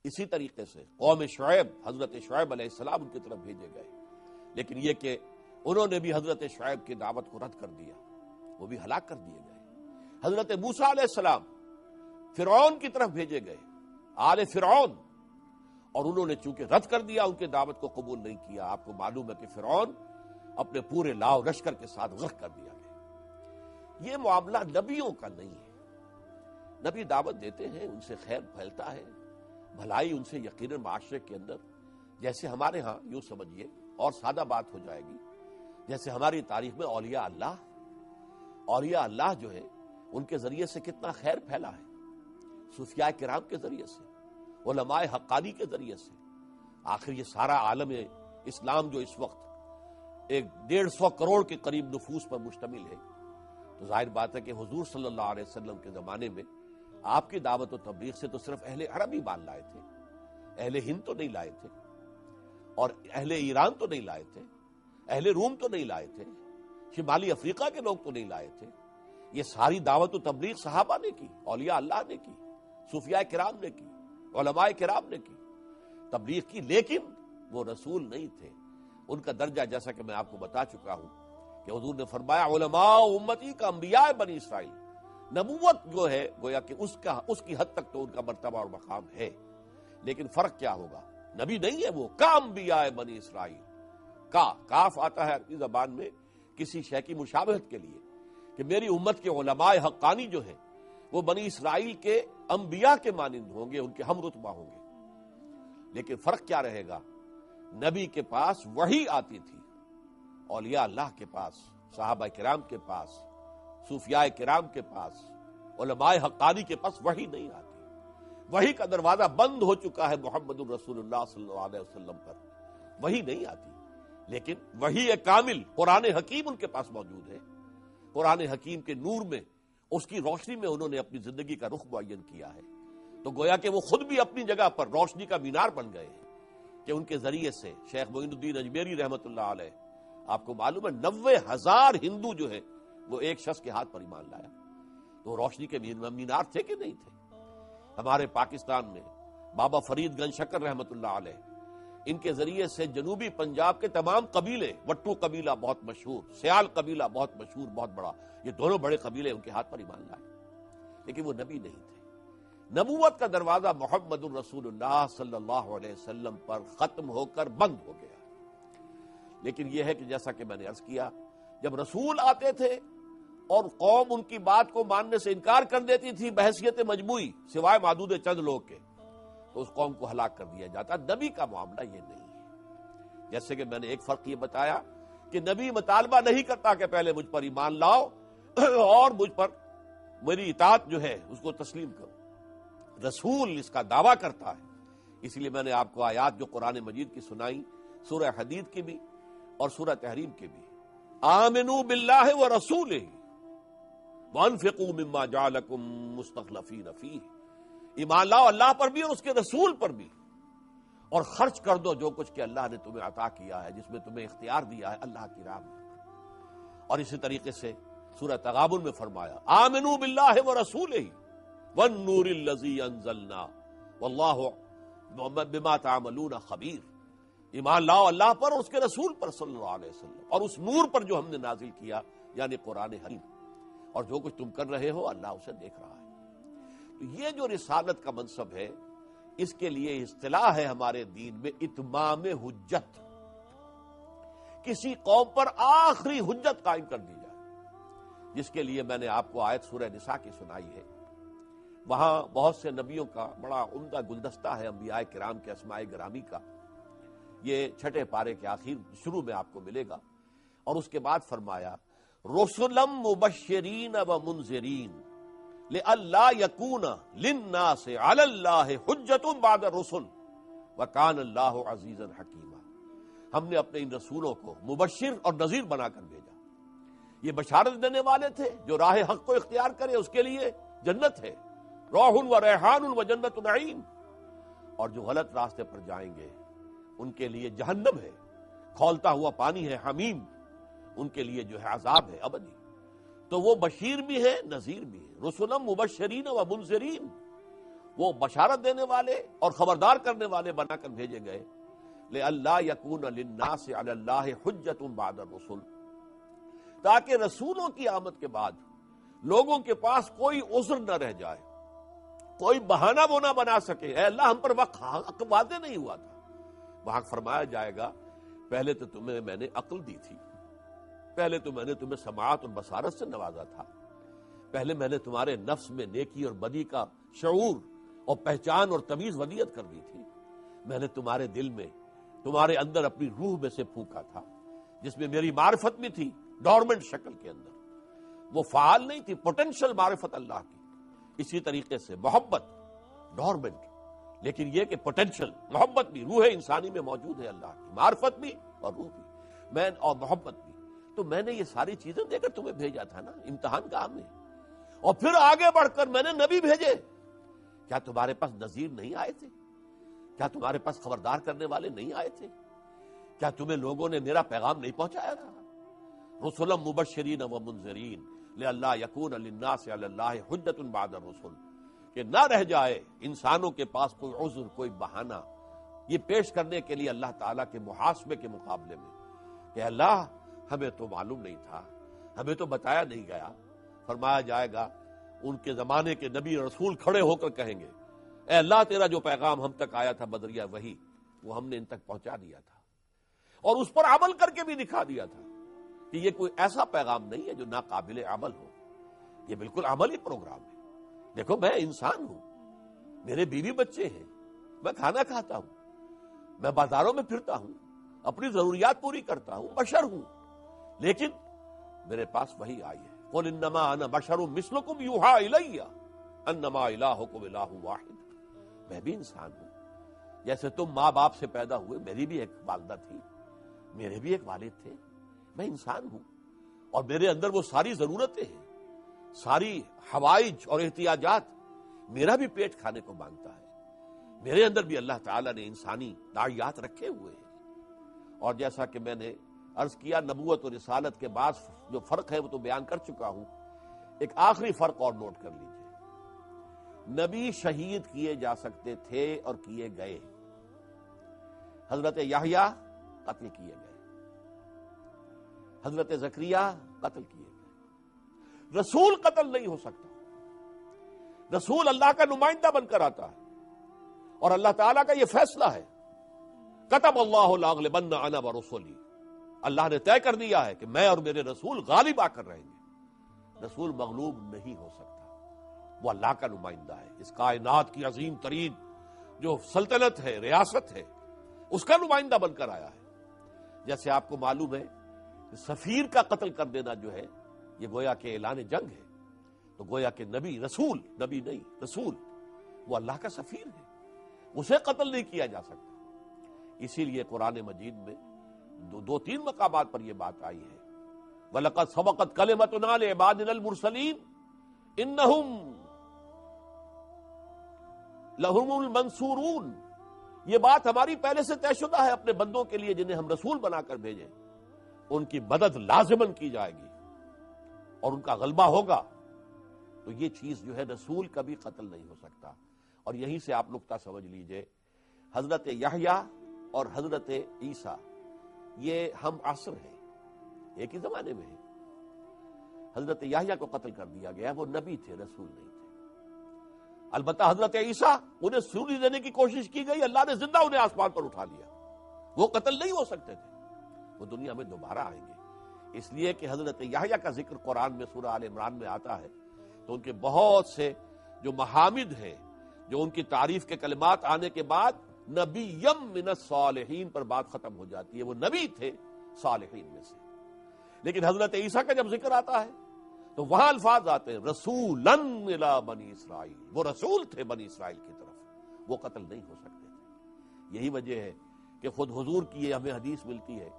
اسی طریقے سے قوم شعیب، حضرت شعیب علیہ السلام ان کی طرف بھیجے گئے، لیکن یہ کہ انہوں نے بھی حضرت شعیب کی دعوت کو رد کر دیا، وہ بھی ہلاک کر دیے گئے۔ حضرت موسیٰ علیہ السلام فرعون کی طرف بھیجے گئے، آل فرعون، اور انہوں نے چونکہ رد کر دیا، ان کی دعوت کو قبول نہیں کیا۔ آپ کو معلوم ہے کہ فرعون اپنے پورے لاؤ لشکر کے ساتھ غرق کر دیا گیا۔ یہ معاملہ نبیوں کا نہیں ہے، نبی دعوت دیتے ہیں، ان سے خیر پھیلتا ہے، بھلائی ان سے یقیناً معاشرے کے اندر، جیسے ہمارے ہاں یوں سمجھیے اور سادہ بات ہو جائے گی، جیسے ہماری تاریخ میں اولیاء اللہ جو ہے ان کے ذریعے سے کتنا خیر پھیلا ہے، صوفیاء کرام کے ذریعے سے، علماء حقانی کے ذریعے سے۔ آخر یہ سارا عالم اسلام جو اس وقت 150 کروڑ کے قریب نفوس پر مشتمل ہے، تو ظاہر بات ہے کہ حضور صلی اللہ علیہ وسلم کے زمانے میں آپ کی دعوت و تبلیغ سے تو صرف اہل عرب ہی مان لائے تھے، اہل ہند تو نہیں لائے تھے، اور اہل ایران تو نہیں لائے تھے، اہل روم تو نہیں لائے تھے، شمالی افریقہ کے لوگ تو نہیں لائے تھے۔ یہ ساری دعوت و تبلیغ صحابہ نے کی، اولیاء اللہ نے کی، صوفیاء کرام نے کی، علماء کرام نے کی، تبلیغ کی، لیکن وہ رسول نہیں تھے۔ ان کا درجہ جیسا کہ میں آپ کو بتا چکا ہوں کہ حضور نے فرمایا علماء امتی کا انبیاء بنی اسرائیل، نبوت جو ہے گویا کہ اس کی حد تک تو ان کا مرتبہ اور مقام ہے، لیکن فرق کیا ہوگا؟ نبی نہیں ہے وہ، کا انبیاء بنی اسرائیل، کاف آتا ہے عربی زبان میں کسی شے کی مشابہت کے لیے، کہ میری امت کے علماء حقانی جو ہیں وہ بنی اسرائیل کے انبیاء کے مانند ہوں گے، ان کے ہم رتبہ ہوں گے۔ لیکن فرق کیا رہے گا؟ نبی کے پاس وحی آتی تھی، اولیاء اللہ کے پاس، صحابہ کرام کے پاس، صوفیاء کرام کے پاس، علماء حقانی کے پاس وحی نہیں آتی۔ وحی کا دروازہ بند ہو چکا ہے محمد الرسول اللہ صلی اللہ علیہ وسلم پر، وحی نہیں آتی، لیکن وحی کامل قرآن حکیم ان کے پاس موجود ہے، قرآن حکیم کے نور میں، اس کی روشنی میں انہوں نے اپنی زندگی کا رخ معین کیا ہے، تو گویا کہ وہ خود بھی اپنی جگہ پر روشنی کا مینار بن گئے ہیں کہ ان کے ذریعے سے شیخ معین الدین اجمیری رحمۃ اللہ علیہ، آپ کو معلوم ہے 90,000 ہندو جو ہے وہ ایک شخص کے ہاتھ پر ایمان لایا، تو روشنی کے مینار تھے کہ نہیں تھے؟ ہمارے پاکستان میں بابا فرید گنج شکر رحمۃ اللہ علیہ، ان کے ذریعے سے جنوبی پنجاب کے تمام قبیلے، وٹو قبیلہ بہت مشہور، سیال قبیلہ بہت مشہور، بہت بڑا، یہ دونوں بڑے قبیلے ان کے ہاتھ پر ایمان لائے، لیکن وہ نبی نہیں تھے۔ نبوت کا دروازہ محمد الرسول اللہ صلی اللہ علیہ وسلم پر ختم ہو کر بند ہو گیا، لیکن یہ ہے کہ جیسا کہ میں نے عرض کیا، جب رسول آتے تھے اور قوم ان کی بات کو ماننے سے انکار کر دیتی تھی بحیثیت مجموعی، سوائے معدود چند لوگ کے، تو اس قوم کو ہلاک کر دیا جاتا۔ نبی کا معاملہ یہ نہیں ہے، جیسے کہ میں نے ایک فرق یہ بتایا کہ نبی مطالبہ نہیں کرتا کہ پہلے مجھ پر ایمان لاؤ اور مجھ پر میری اطاعت جو ہے اس کو تسلیم کرو، رسول اس کا دعویٰ کرتا ہے۔ اسی لیے میں نے آپ کو آیات جو قرآن مجید کی سنائی، سورہ حدید کی بھی اور سورہ تحریم کی بھی، آمنوا باللہ ورسولہ وانفقوا مما جعلکم مستخلفین فیہ، ایمان لاؤ اللہ پر بھی اور اس کے رسول پر بھی، اور خرچ کر دو جو کچھ کہ اللہ نے تمہیں عطا کیا ہے، جس میں تمہیں اختیار دیا ہے اللہ کی راہ میں۔ اور اسی طریقے سے سورہ تغابن میں فرمایا آمنوا باللہ ورسولہ والنور الذی انزلنا واللہ بما تعملون خبیر، ایمان لاؤ اللہ پر اور اس کے رسول پر صلی اللہ علیہ وسلم، اور اس نور پر جو ہم نے نازل کیا یعنی قرآن حکیم، اور جو کچھ تم کر رہے ہو اللہ اسے دیکھ رہا ہے۔ تو یہ جو رسالت کا منصب ہے، اس کے لیے اصطلاح ہے ہمارے دین میں اتمام حجت، کسی قوم پر آخری حجت قائم کر دی جائے، جس کے لیے میں نے آپ کو آیت سورہ نساء کی سنائی ہے۔ وہاں بہت سے نبیوں کا بڑا عمدہ گلدستہ ہے، انبیاء کرام کے اسماء گرامی کا، یہ چھٹے پارے کے آخر شروع میں آپ کو ملے گا۔ اور اس کے بعد فرمایا رسلا مبشرین و منذرین لئلا یکون للناس علی اللہ حجت بعد الرسل وکان اللہ عزیزا حکیما، ہم نے اپنے ان رسولوں کو مبشر اور نذیر بنا کر بھیجا، یہ بشارت دینے والے تھے جو راہ حق کو اختیار کرے اس کے لیے جنت ہے، روح و ریحان و جنت نعیم، اور جو غلط راستے پر جائیں گے ان کے لیے جہنم ہے، کھولتا ہوا پانی ہے حمیم، ان کے لیے جو ہے عذاب ہے ابدی۔ تو وہ بشیر بھی ہے نذیر بھی ہے، رسلا مبشرین و منذرین، وہ بشارت دینے والے اور خبردار کرنے والے بنا کر بھیجے گئے، لئلا یکون للناس علی اللہ حجت بعد الرسل، تاکہ رسولوں کی آمد کے بعد لوگوں کے پاس کوئی عذر نہ رہ جائے، کوئی بہانہ وہ نہ بنا سکے، اے اللہ ہم پر وقت واضح نہیں ہوا تھا۔ وہاں فرمایا جائے گا پہلے تو تمہیں میں نے عقل دی تھی، پہلے تو میں نے تمہیں سماعت اور بصارت سے نوازا تھا، پہلے میں نے تمہارے نفس میں نیکی اور بدی کا شعور اور پہچان اور تمیز ودیت کر دی تھی، میں نے تمہارے دل میں، تمہارے اندر اپنی روح میں سے پھونکا تھا، جس میں میری معرفت بھی تھی ڈورمنٹ شکل کے اندر، وہ فعال نہیں تھی، پوٹینشل معرفت اللہ کی۔ اسی طریقے سے محبت ڈورمنٹ، لیکن یہ کہ پوٹینشل محبت بھی روح انسانی میں موجود ہے اللہ کی، معرفت بھی اور روح بھی، میں اور محبت بھی، تو میں نے یہ ساری چیزیں دے کر تمہیں بھیجا تھا نا امتحان کا ہم نے، اور پھر آگے بڑھ کر میں نے نبی بھیجے، کیا تمہارے پاس نذیر نہیں آئے تھے؟ کیا تمہارے پاس خبردار کرنے والے نہیں آئے تھے؟ کیا تمہیں لوگوں نے میرا پیغام نہیں پہنچایا تھا؟ رسلا مبشرین و منذرین لئلا یکون للناس علی اللہ حجت بعد الرسل، کہ نہ رہ جائے انسانوں کے پاس کوئی عذر، کوئی بہانہ، یہ پیش کرنے کے لیے اللہ تعالیٰ کے محاسبے کے مقابلے میں کہ اللہ ہمیں تو معلوم نہیں تھا، ہمیں تو بتایا نہیں گیا۔ فرمایا جائے گا ان کے زمانے کے نبی رسول کھڑے ہو کر کہیں گے اے اللہ تیرا جو پیغام ہم تک آیا تھا بدریہ وہی، وہ ہم نے ان تک پہنچا دیا تھا اور اس پر عمل کر کے بھی دکھا دیا تھا کہ یہ کوئی ایسا پیغام نہیں ہے جو ناقابل عمل ہو، یہ بالکل عملی پروگرام ہے۔ دیکھو میں انسان ہوں، میرے بیوی بچے ہیں، میں کھانا کھاتا ہوں، میں بازاروں میں پھرتا ہوں، اپنی ضروریات پوری کرتا ہوں، بشر ہوں، لیکن میرے پاس وہی آئی ہے، قل انما انا بشر مثلکم یوحی الی انما الہکم الہ واحد، میں بھی انسان ہوں، جیسے تم ماں باپ سے پیدا ہوئے، میری بھی ایک والدہ تھی، میرے بھی ایک والد تھے، میں انسان ہوں، اور میرے اندر وہ ساری ضرورتیں ہیں، ساری حوائج اور احتیاجات، میرا بھی پیٹ کھانے کو مانگتا ہے، میرے اندر بھی اللہ تعالیٰ نے انسانی داعیات رکھے ہوئے ہیں۔ اور جیسا کہ میں نے عرض کیا، نبوت اور رسالت کے بعد جو فرق ہے وہ تو بیان کر چکا ہوں، ایک آخری فرق اور نوٹ کر لیجئے۔ نبی شہید کیے جا سکتے تھے اور کیے گئے، حضرت یحییٰ قتل کیے گئے، حضرت زکریا قتل کیے گئے۔ رسول قتل نہیں ہو سکتا، رسول اللہ کا نمائندہ بن کر آتا ہے، اور اللہ تعالیٰ کا یہ فیصلہ ہے، کتب اللہ لاغلبن انا ورسلی، اللہ نے طے کر دیا ہے کہ میں اور میرے رسول غالب آ کر رہیں گے۔ رسول مغلوب نہیں ہو سکتا، وہ اللہ کا نمائندہ ہے، اس کائنات کی عظیم ترین جو سلطنت ہے، ریاست ہے، اس کا نمائندہ بن کر آیا ہے۔ جیسے آپ کو معلوم ہے کہ سفیر کا قتل کر دینا جو ہے یہ گویا کہ اعلان جنگ ہے، تو گویا کہ نبی نہیں رسول، وہ اللہ کا سفیر ہے، اسے قتل نہیں کیا جا سکتا۔ اسی لیے قرآن مجید میں دو تین مقامات پر یہ بات آئی ہے، وَلَقَدْ سَبَقَتْ كَلِمَتُنَا لِعِبَادِنَا الْمُرْسَلِينَ إِنَّهُمْ لَهُمُ الْمَنْصُورُونَ، یہ بات ہماری پہلے سے طے شدہ ہے اپنے بندوں کے لیے جنہیں ہم رسول بنا کر بھیجیں، ان کی مدد لازماً کی جائے گی اور ان کا غلبہ ہوگا۔ تو یہ چیز جو ہے رسول کبھی قتل نہیں ہو سکتا۔ اور یہیں سے آپ نقطہ سمجھ لیجئے، حضرت یحییٰ اور حضرت عیسیٰ یہ ہم عصر ہیں، ایک ہی زمانے میں ہیں۔ حضرت یحییٰ کو قتل کر دیا گیا، وہ نبی تھے، رسول نہیں تھے۔ البتہ حضرت عیسیٰ، انہیں سولی دینے کی کوشش کی گئی، اللہ نے زندہ انہیں آسمان پر اٹھا لیا، وہ قتل نہیں ہو سکتے تھے، وہ دنیا میں دوبارہ آئیں گے۔ اس لیے کہ حضرت یحییٰ کا ذکر قرآن میں سورہ آل عمران میں آتا ہے تو ان کے بہت سے جو محامد ہیں، جو ان کی تعریف کے کلمات آنے کے بعد نبیم من الصالحین پر بات ختم ہو جاتی ہے، وہ نبی تھے صالحین میں سے۔ لیکن حضرت عیسیٰ کا جب ذکر آتا ہے تو وہاں الفاظ آتے ہیں رسولاً الی بنی اسرائیل، وہ رسول تھے بنی اسرائیل کی طرف، وہ قتل نہیں ہو سکتے تھے۔ یہی وجہ ہے کہ خود حضور کی یہ ہمیں حدیث ملتی ہے،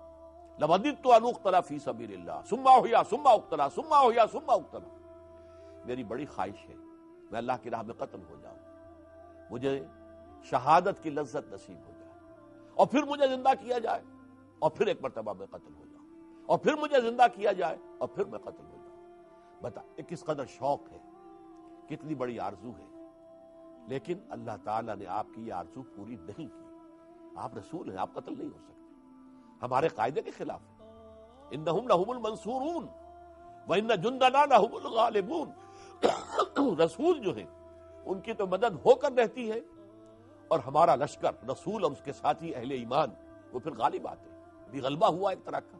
لَوَدِدتُّ أَنْ أُقْتَلَ فِي سَبِيلِ اللَّهِ ثُمَّ أُحْيَا ثُمَّ أُقْتَلَ ثُمَّ أُحْيَا ثُمَّ أُقْتَلَ، میری بڑی خواہش ہے میں اللہ کی راہ میں قتل ہو جاؤں، مجھے شہادت کی لذت نصیب ہو جائے، اور پھر مجھے زندہ کیا جائے، اور پھر ایک مرتبہ میں قتل ہو جاؤں، اور پھر مجھے زندہ کیا جائے، اور پھر میں قتل ہو جاؤں۔ بتا کس قدر شوق ہے، کتنی بڑی آرزو ہے، لیکن اللہ تعالیٰ نے آپ کی یہ آرزو پوری نہیں کی۔ آپ رسول ہیں، آپ قتل نہیں ہو سکتے، ہمارے قاعدے کے خلاف ہے۔ انہم لہم المنصورون وان جندنا لہم الغالبون، رسول جو ہیں ان کی تو مدد ہو کر رہتی ہے، اور ہمارا لشکر رسول اور اس کے ساتھی اہل ایمان وہ پھر غالب آتے ہیں۔ بھی غلبہ ہوا ایک طرح کا،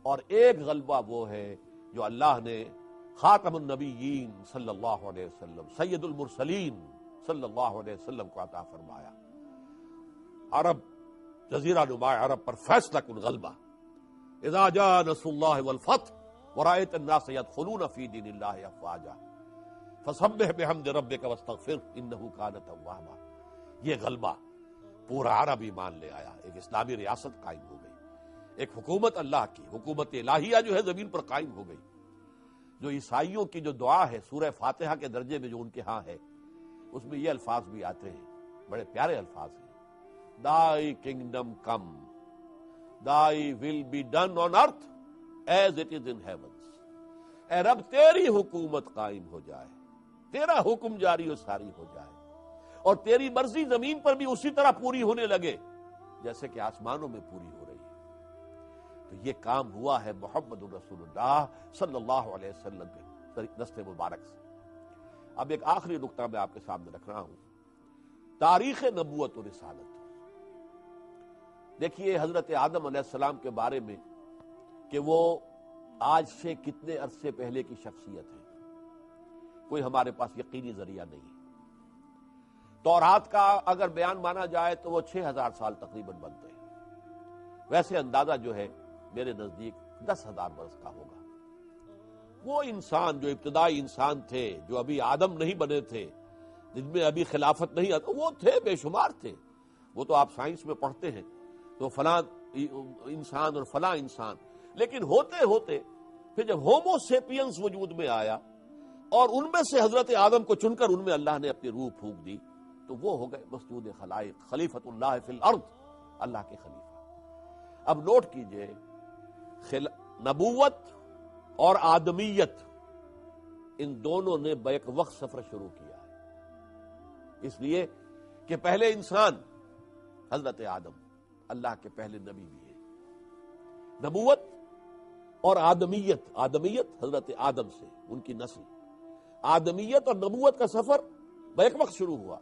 اور ایک غلبہ وہ ہے جو اللہ نے خاتم النبیین صلی اللہ علیہ وسلم، سید المرسلین صلی اللہ علیہ وسلم کو عطا فرمایا۔ عرب، جزیرہ نما عرب پر فیصلہ کن غلبہ، اذا جاء نصر اللہ والفتح ورأیت الناس يدخلون فی دین اللہ افواجا فسبح بحمد ربک واستغفر انہ کان توابا۔ یہ غلبہ پورا عرب ایمان لے آیا، ایک اسلامی ریاست قائم ہو گئی، ایک حکومت اللہ کی، حکومت الہیہ جو ہے زمین پر قائم ہو گئی۔ جو عیسائیوں کی جو دعا ہے سورہ فاتحہ کے درجے میں جو ان کے ہاں ہے، اس میں یہ الفاظ بھی آتے ہیں، بڑے پیارے الفاظ ہیں، Thy kingdom come, Thy will be done on earth as it is in heavens۔ اے رب تیری حکومت قائم ہو جائے، تیرا حکم جاری و ساری ہو جائے، اور تیری مرضی زمین پر بھی اسی طرح پوری ہونے لگے جیسے کہ آسمانوں میں پوری ہو رہی ہے۔ تو یہ کام ہوا ہے محمد رسول اللہ صلی اللہ علیہ وسلم کے دست مبارک سے۔ اب ایک آخری نقطہ میں آپ کے سامنے رکھ رہا ہوں، تاریخ نبوت و رسالت۔ دیکھیے حضرت آدم علیہ السلام کے بارے میں کہ وہ آج سے کتنے عرصے پہلے کی شخصیت ہے، کوئی ہمارے پاس یقینی ذریعہ نہیں ہے۔ تورات کا اگر بیان مانا جائے تو وہ 6000 سال تقریباً بنتے ہیں، ویسے اندازہ جو ہے میرے نزدیک 10,000 برس کا ہوگا۔ وہ انسان جو ابتدائی انسان تھے، جو ابھی آدم نہیں بنے تھے، جن میں ابھی خلافت نہیں آتا، وہ تھے، بے شمار تھے۔ وہ تو آپ سائنس میں پڑھتے ہیں تو فلاں انسان اور فلاں انسان، لیکن ہوتے ہوتے پھر جب ہومو سیپینس وجود میں آیا اور ان میں سے حضرت آدم کو چن کر ان میں اللہ نے اپنی روح پھونک دی تو وہ ہو گئے مسجود خلائق، خلیفۃ اللہ فی الارض، اللہ کے خلیفہ۔ اب نوٹ کیجئے، نبوت اور آدمیت ان دونوں نے بیک وقت سفر شروع کیا ہے، اس لیے کہ پہلے انسان حضرت آدم اللہ کے پہلے نبی بھی ہے۔ نبوت اور آدمیت حضرت آدم سے ان کی نسل، آدمیت اور نبوت کا سفر بیک وقت شروع ہوا۔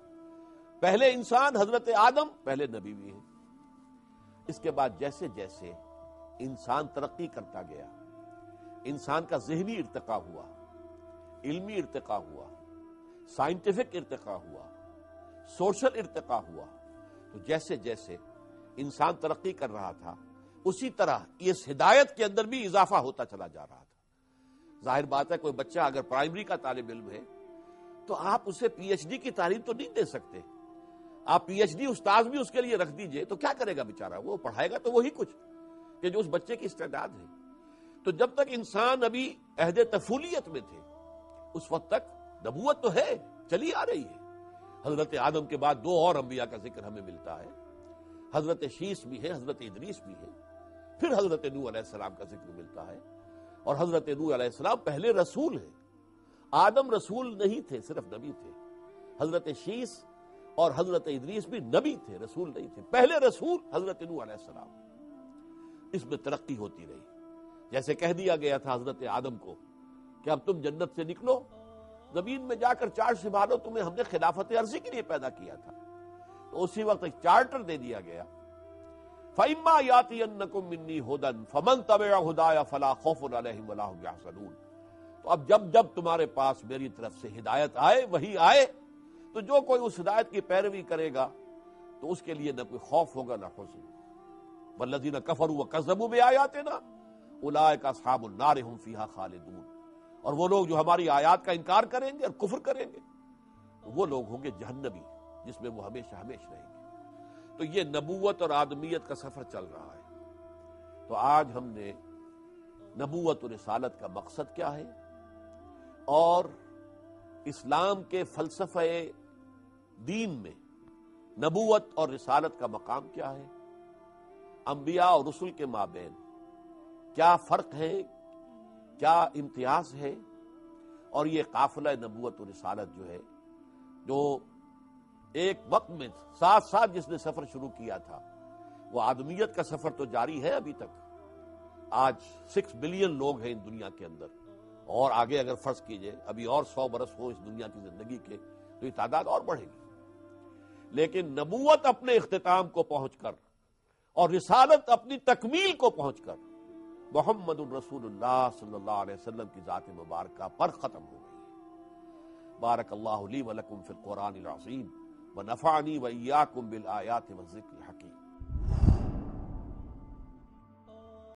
پہلے انسان حضرت آدم، پہلے نبی بھی ہیں۔ اس کے بعد جیسے جیسے انسان ترقی کرتا گیا، انسان کا ذہنی ارتقاء ہوا، علمی ارتقاء ہوا، سائنٹیفک ارتقاء ہوا، سوشل ارتقاء ہوا، تو جیسے جیسے انسان ترقی کر رہا تھا اسی طرح اس ہدایت کے اندر بھی اضافہ ہوتا چلا جا رہا تھا۔ ظاہر بات ہے کوئی بچہ اگر پرائمری کا طالب علم ہے تو آپ اسے پی ایچ ڈی کی تعلیم تو نہیں دے سکتے۔ آپ پی ایچ ڈی استاذ بھی اس کے لیے رکھ دیجئے تو کیا کرے گا بیچارہ؟ وہ پڑھائے گا تو وہی کچھ کہ جو اس بچے کی استعداد ہے۔ تو جب تک انسان ابھی عہد طفولیت میں تھے اس وقت تک نبوت تو ہے، چلی آ رہی ہے۔ حضرت آدم کے بعد دو اور انبیاء کا ذکر ہمیں ملتا ہے، حضرت شیس بھی ہے، حضرت ادریس بھی ہے، پھر حضرت نوح علیہ السلام کا ذکر ملتا ہے، اور حضرت نوح علیہ السلام پہلے رسول ہیں۔ آدم رسول نہیں تھے، صرف نبی تھے۔ حضرت شیس اور حضرت ادریس بھی نبی تھے، رسول نہیں تھے۔ پہلے رسول حضرت نوح علیہ السلام۔ اس میں ترقی ہوتی رہی، جیسے کہہ دیا گیا تھا حضرت آدم کو کہ اب تم جنت سے نکلو، زمین میں جا کر چارج سنبھالو، تمہیں ہم نے خلافت عرضی کے لیے پیدا کیا تھا۔ تو اسی وقت ایک چارٹر دے دیا گیا، فَإِمَّا يَأْتِيَنَّكُم مِّنِّي هُدًى فَمَن تَبِعَ هُدَايَ فَلَا خَوْفٌ عَلَيْهِمْ وَلَا هُمْ يَحْزَنُونَ۔ تو اب جب تمہارے پاس میری طرف سے ہدایت آئے، وہی آئے، تو جو کوئی اس ہدایت کی پیروی کرے گا تو اس کے لیے نہ کوئی خوف ہوگا نہ حزن۔ وَالَّذِينَ كَفَرُوا وَكَذَّبُوا بِآيَاتِنَا أُولَٰئِكَ أَصْحَابُ النَّارِ هُمْ فِيهَا خَالِدُونَ۔ اور وہ لوگ جو ہماری آیات کا انکار کریں گے اور کفر کریں گے وہ لوگ ہوں گے جہنمی، جس میں وہ ہمیشہ ہمیشہ رہیں گے۔ تو یہ نبوت اور آدمیت کا سفر چل رہا ہے۔ تو آج ہم نے نبوت و رسالت کا مقصد کیا ہے اور اسلام کے فلسفہ دین میں نبوت اور رسالت کا مقام کیا ہے، انبیاء اور رسل کے مابین کیا فرق ہے، کیا امتیاز ہے، اور یہ قافلہ نبوت و رسالت جو ہے، جو ایک وقت میں ساتھ ساتھ جس نے سفر شروع کیا تھا، وہ آدمیت کا سفر تو جاری ہے ابھی تک۔ آج 6 بلین لوگ ہیں اس دنیا کے اندر، اور آگے اگر فرض کیجئے ابھی اور 100 برس ہو اس دنیا کی زندگی کے تو یہ تعداد اور بڑھے گی۔ لیکن نبوت اپنے اختتام کو پہنچ کر اور رسالت اپنی تکمیل کو پہنچ کر محمد الرسول اللہ صلی اللہ علیہ وسلم کی ذات مبارکہ پر ختم ہو گئی۔ بارک اللہ لی ولکم فی القرآن العظیم ونفعنی وإیاکم بالآیات والذکر الحکیم۔